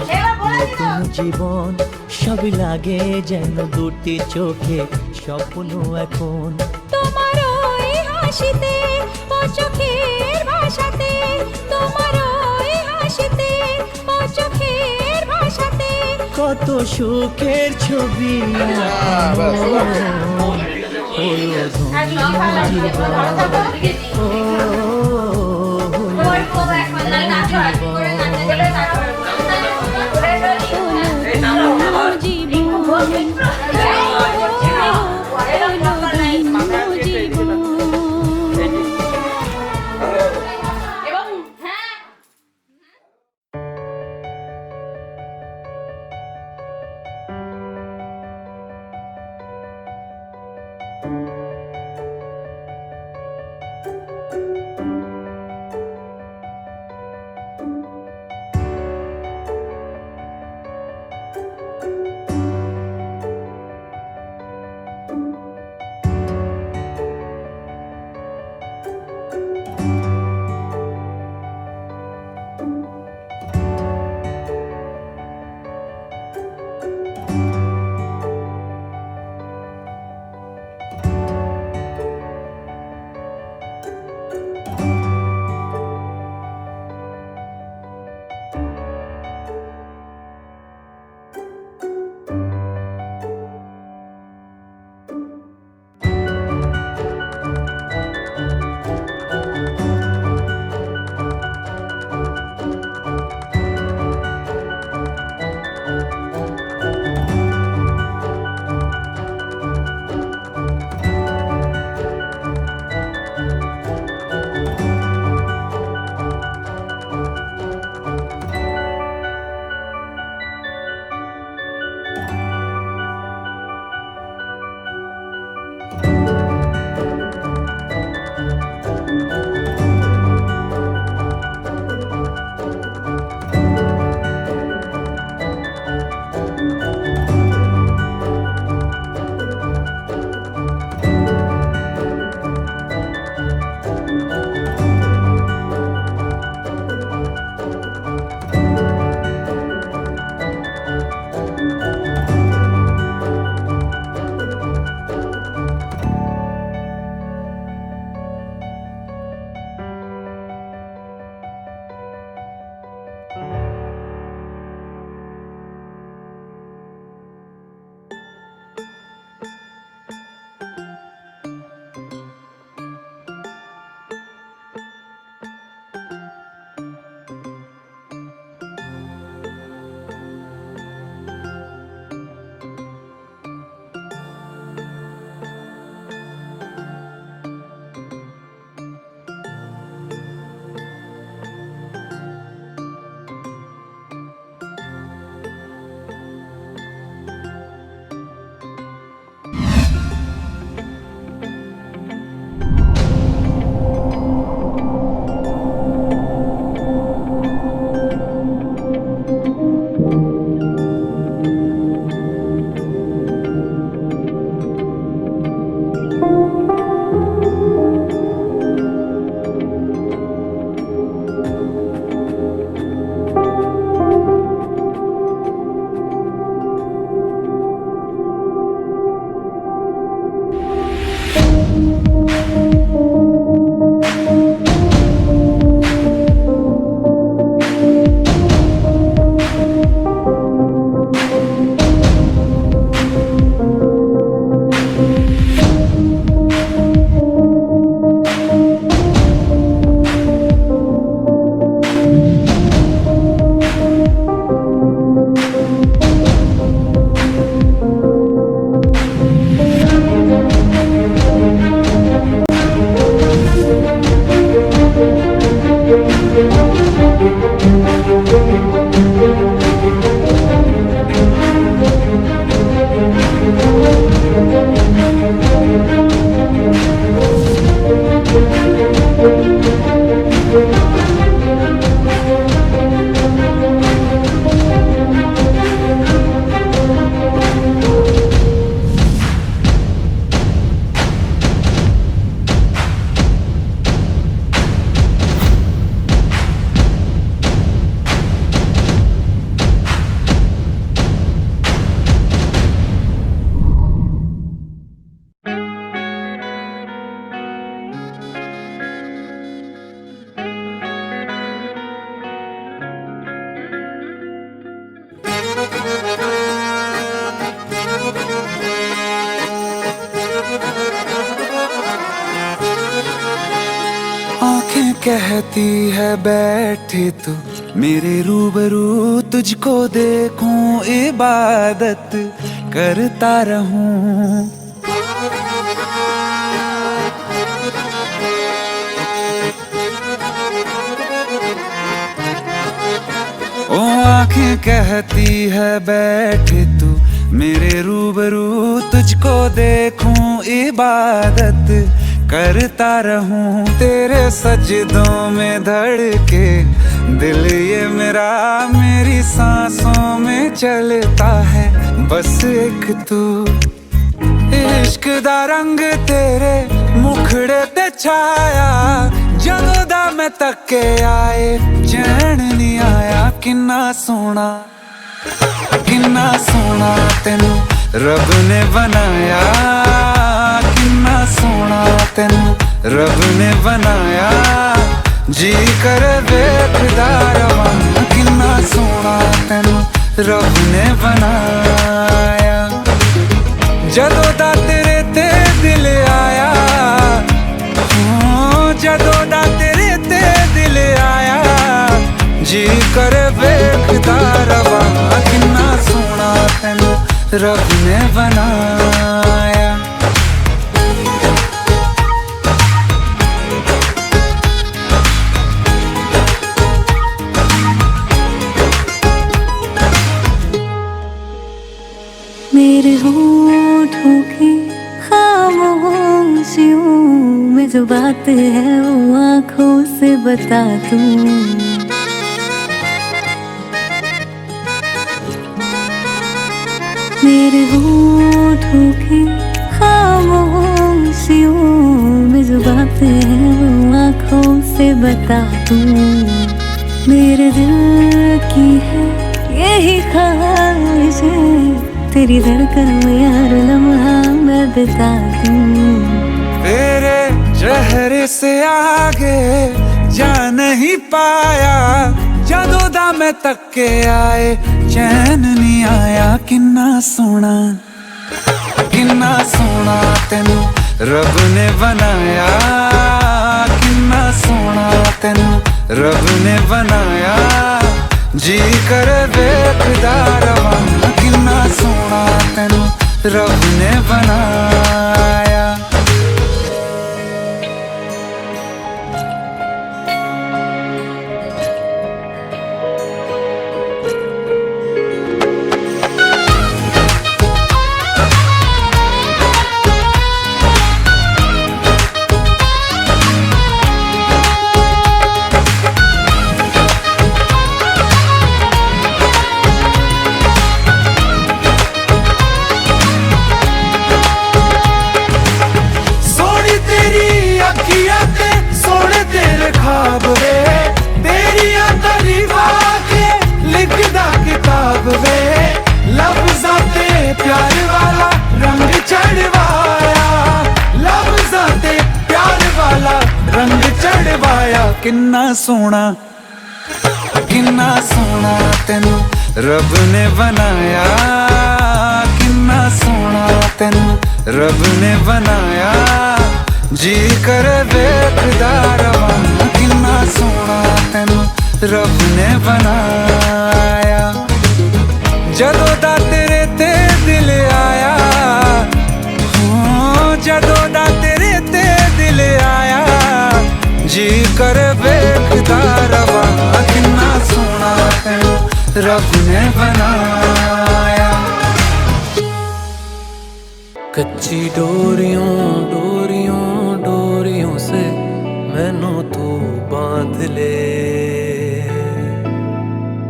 নতুন জীবন সবই লাগে যেন দুটি চোখে স্বপ্ন এখন তোমার ওই হাসিতে ও চোখের ভাষাতে তোমার ওই হাসিতে ও চোখের ভাষাতে কত সুখের ছবি হলো ধন্য জীবন ও হলো ধন্য জীবন এবং হ্যাঁ कहती है बैठे तू मेरे रूबरू, तुझको देखूं इबादत करता रहूं। ओ आंखें कहती है बैठे तू मेरे रूबरू, तुझको देखूं इबादत करता रहूं। तेरे सजदों में धड़के दिल ये मेरा, मेरी सांसों में चलता है बस एक तू। इश्क दा रंग तेरे मुखड़े ते छाया, जदों दा मैं तके आए चैन नहीं आया। किन्ना सोना तेनू रब ने बनाया, किन्ना सोना तेनू रब ने बनाया। जी कर वेखदा रवां, किन्ना सोना तेनू रब ने बनाया। जदों दा तेरे ते दिल आया, जदों दा तेरे ते दिल आया, जी कर वेखदा रवां, किन्ना सोना तेनू रब ने बनाया। मेरे होठों की खामोशियों में जो बात है वो आँखों से बता दूं। मेरे होठों की खामोशियों में जो बात है वो आँखों से बता दूं। मेरे दिल की है यही ख्वाहिश है, तेरी धड़कन में यार लम्हा मैं बिता दूं। तेरे चेहरे से आगे जा नहीं पाया, जदों दा मैं तके आए चैन नहीं आया। किन्ना सोना तेनू रब ने बनाया, किन्ना सोना तेनू रब ने बनाया। जी कर वेखदा रवां, किन्ना सोना तेनू रब ने बनाया। ख्वाब वे तेरिया तारीफा के लिखदा किताब वे, लफ्ज़ां ते प्यार वाला रंग चढ़वाया, लफ्ज़ां ते प्यार वाला रंग चढ़वाया। किन्ना सोना तेनू रब ने बनाया, किन्ना सोना तेनू रब ने बनाया। जी कर वेखदा रवां, किन्ना सोना तेनू रब ने बनाया। जदों दा तेरे ते दिल आया, जदों दा तेरे ते दिल आया, जी कर वेखदा रवां, किन्ना सोना तेनू रब ने बनाया। कच्ची डोरियों डोरियों डोरियों से मैनू तू बांध ले,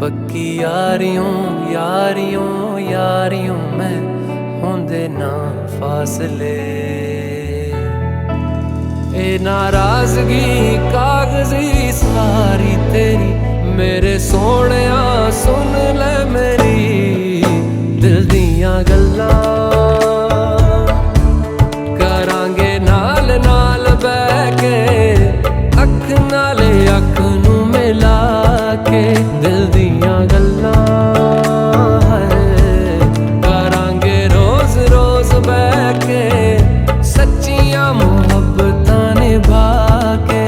पक्की यारियों यारियों यारियों में होंदे ना फासले। ए नाराजगी कागजी सारी तेरी, मेरे सोहणिया सुन ले मेरी दिल दियां गल्लां। करांगे नाल नाल बैठ के, अख नाले अख नू मिला के, दिल दियां गल्लां करांगे रोज रोज बैठ के, सच्चियां मुहब्बतां निभा के।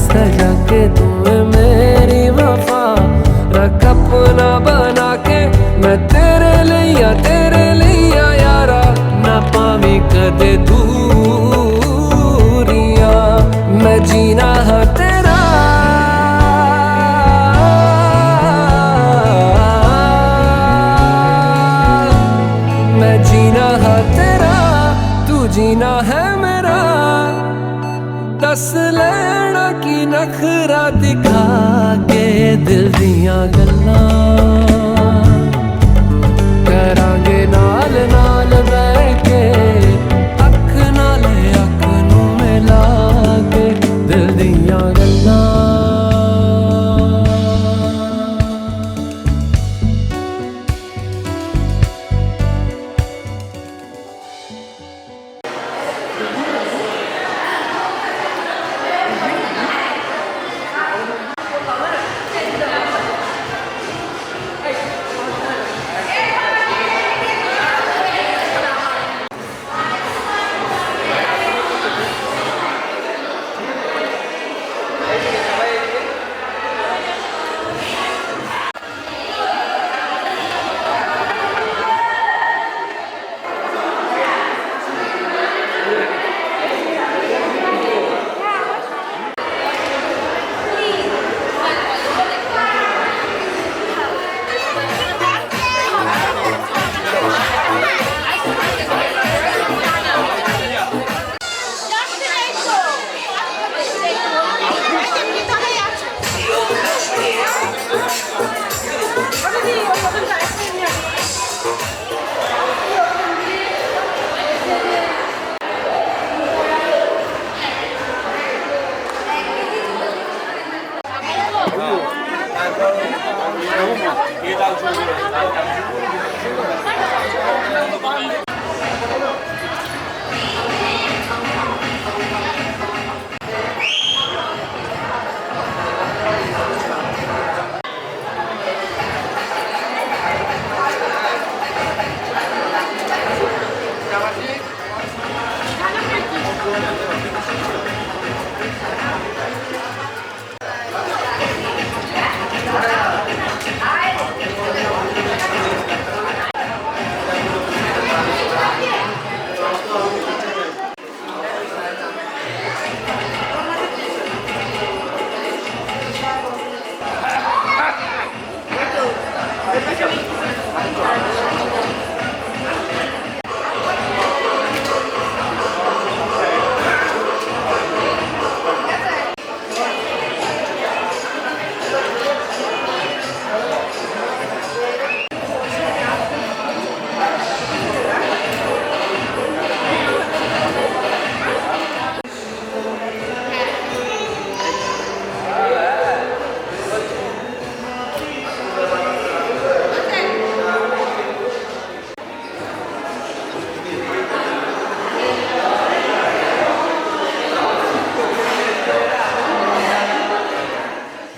सजा के तुम्हें मेरी वफा रख अपना बना के मैं तेरे लिया यारा ना पावी कदे दूरिया मैं जीना है तेरा मैं जीना है तेरा तू जीना है मेरा दस लेना की नखरा दिखा के दिल दियां गल्लां करांगे नाल नाल बैठ के अख नाल अख नूं मिला के दिल दियां गल्लां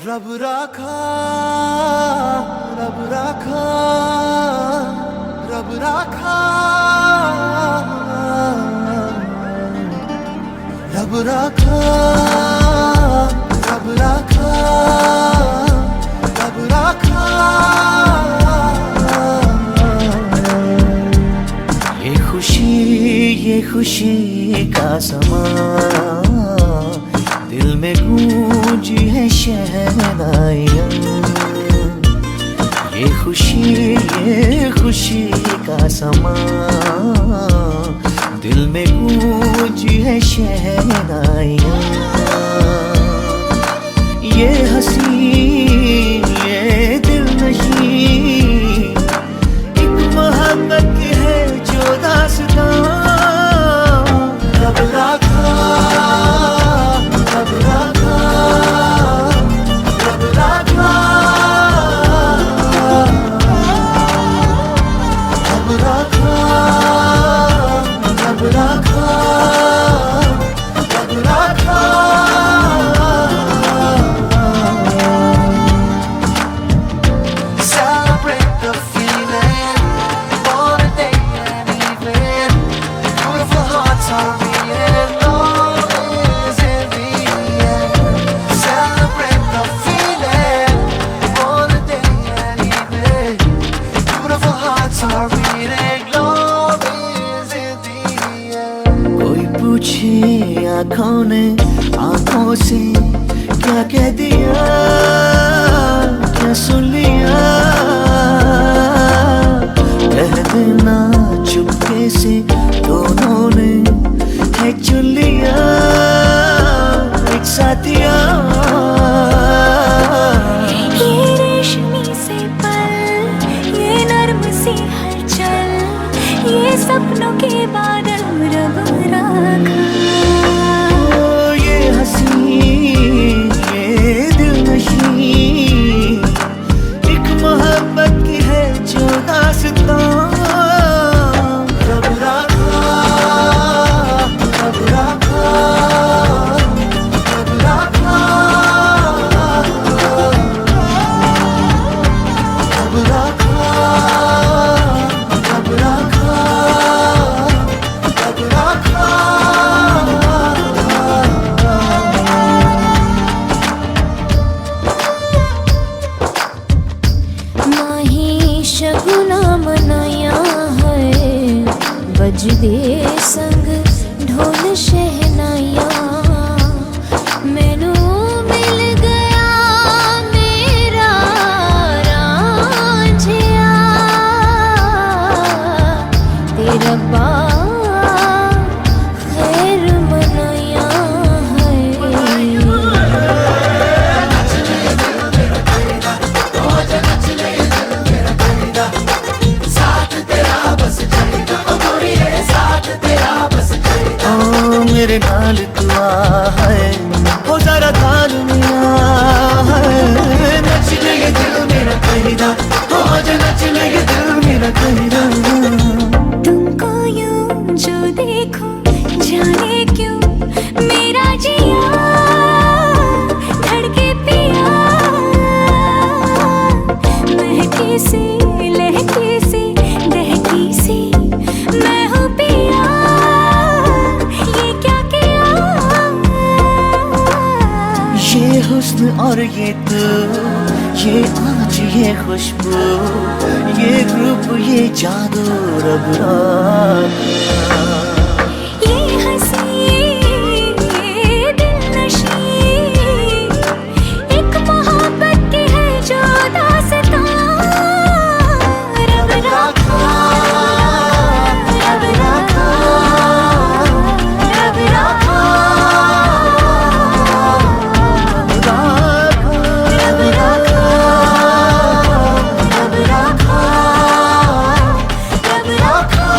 रब राखा रब राखा रब राखा रब राखा रब राखा रब राखा ये खुशी का समा दिल में गूंजी है शहनाइयाँ ये खुशी का समा दिल में गूंजी है शहनाइयाँ ये हंसी ये दिल नशीं एक मोहब्बत है जो दास्तां रब राखा रब राखा रब राखा रब राखा रब राखा रब राखा क्या कह दिया, क्या सुन लिया, कह देना चुपके से दोनों ने है चुन लिया एक साथिया। ये रेशमी से पल, ये नर्म सी हलचल, ये सपनों के बादल रब रखा। ये हंसी ये दिलनशी एक मोहब्बत की है जो दास्तां। रब रखा, रब रखा, रब रखा, रब रखा, रब रखा, रब रखा। माही शगुना मनाया है, बजदे संग ढोल शहनाया। मैनू मिल गया मेरा रांझिया, तेरा बा खैर मनाया है। ओ मेरे नाल दुआ है, हो जरा ताल मिया है। नच ले दिल मेरा कहिदा, हो जा नच ले दिल मेरा कहिदा। तुमको यूं जो देखूं जाने क्यों मेरा जिया धड़के पिया। महकी सी लहकी सी दहकी सी मैं हूँ पिया, ये क्या किया। ये हुस्न और ये तू, ये आज ये खुशबू, ये रूप ये जादू रब रखा। ये हंसी ये दिलनशी एक मोहब्बत की है जो दास्तां। रब रखा, रब रखा, रब रखा, रब रखा, रब रखा, रब रखा।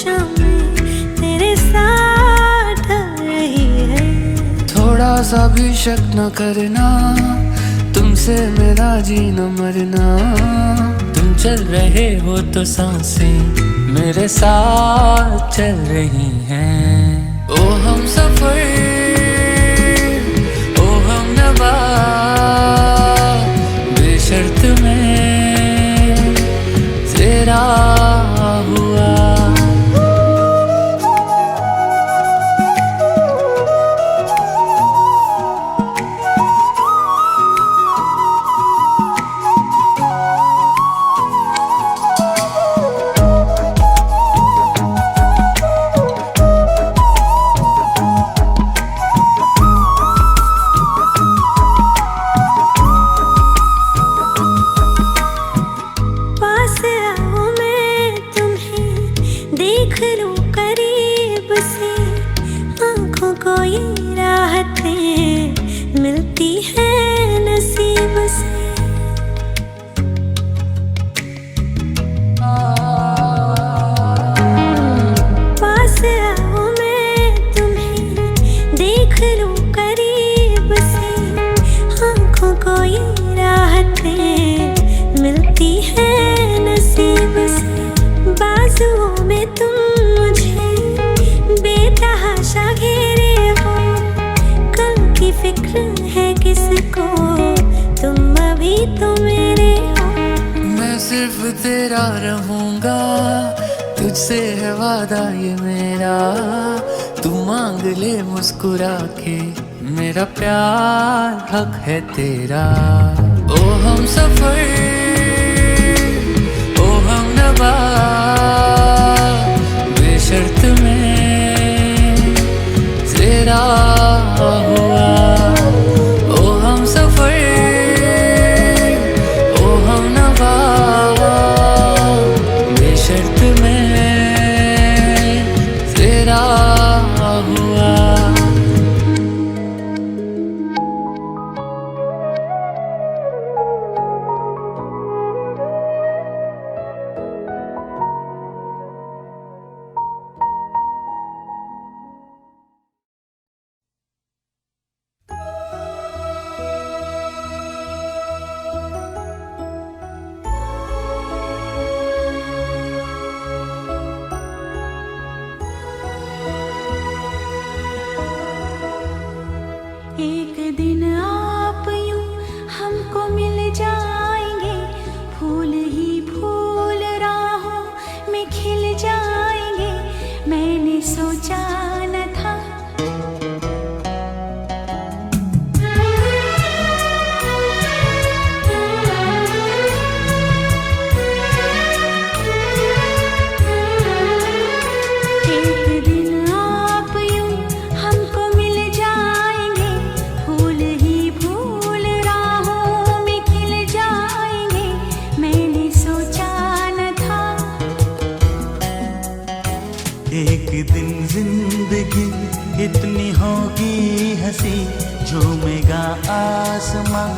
शामें तेरे साथ रही है। थोड़ा सा भी शक न करना, तुमसे मेरा जीना मरना। तुम चल रहे हो तो सांसें मेरे साथ चल रही हैं। ओ हम सफर, ओ हम नवा, बेशर्त में तेरा हुआ। तेरा रहूंगा, तुझसे है वादा ये मेरा। तू मांग ले मुस्कुरा के, मेरा प्यार हक है तेरा। ओ हम सफर, ओ हम नवा, बेशर्त में तेरा हुआ। ओ हम सफर, ओ हम नवा, बेशर्त में तेरा हुआ। एक दिन आप यूं हमको मिल जाएंगे, फूल ही फूल राहों में खिल जाएंगे। मैंने सोचा न था एक दिन आप यूं हमको मिल जाएंगे, फूल ही फूल राहों में खिल जाएंगे। मैंने सोचा न था एक दिन जिंदगी इतनी होगी हंसी, झूमेगा आसमां,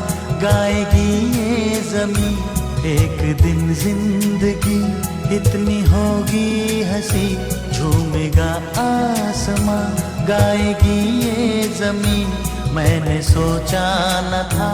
गाएगी ये जमीन। एक दिन जिंदगी इतनी होगी हंसी, झूमेगा आसमां, गाएगी ये जमीन। मैंने सोचा न था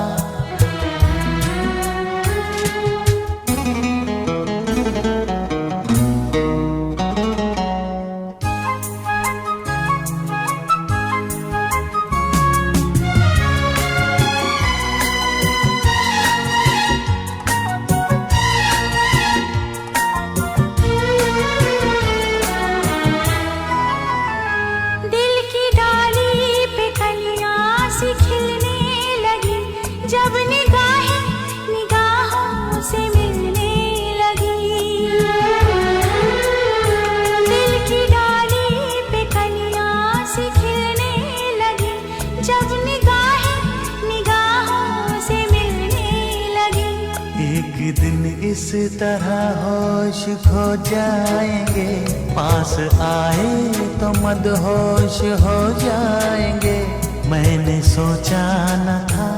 दिल की डाली पे कलियां सी खिलने लगी, जब निगाहें निगाहों से मिलने लगी। दिल की डाली पे कलियां सी खिलने लगी, जब निगाहें निगाहों से मिलने लगी। एक दिन इस तरह होश खो जाएंगे, पास आए तो मदहोश हो जाएंगे। मैंने सोचा न था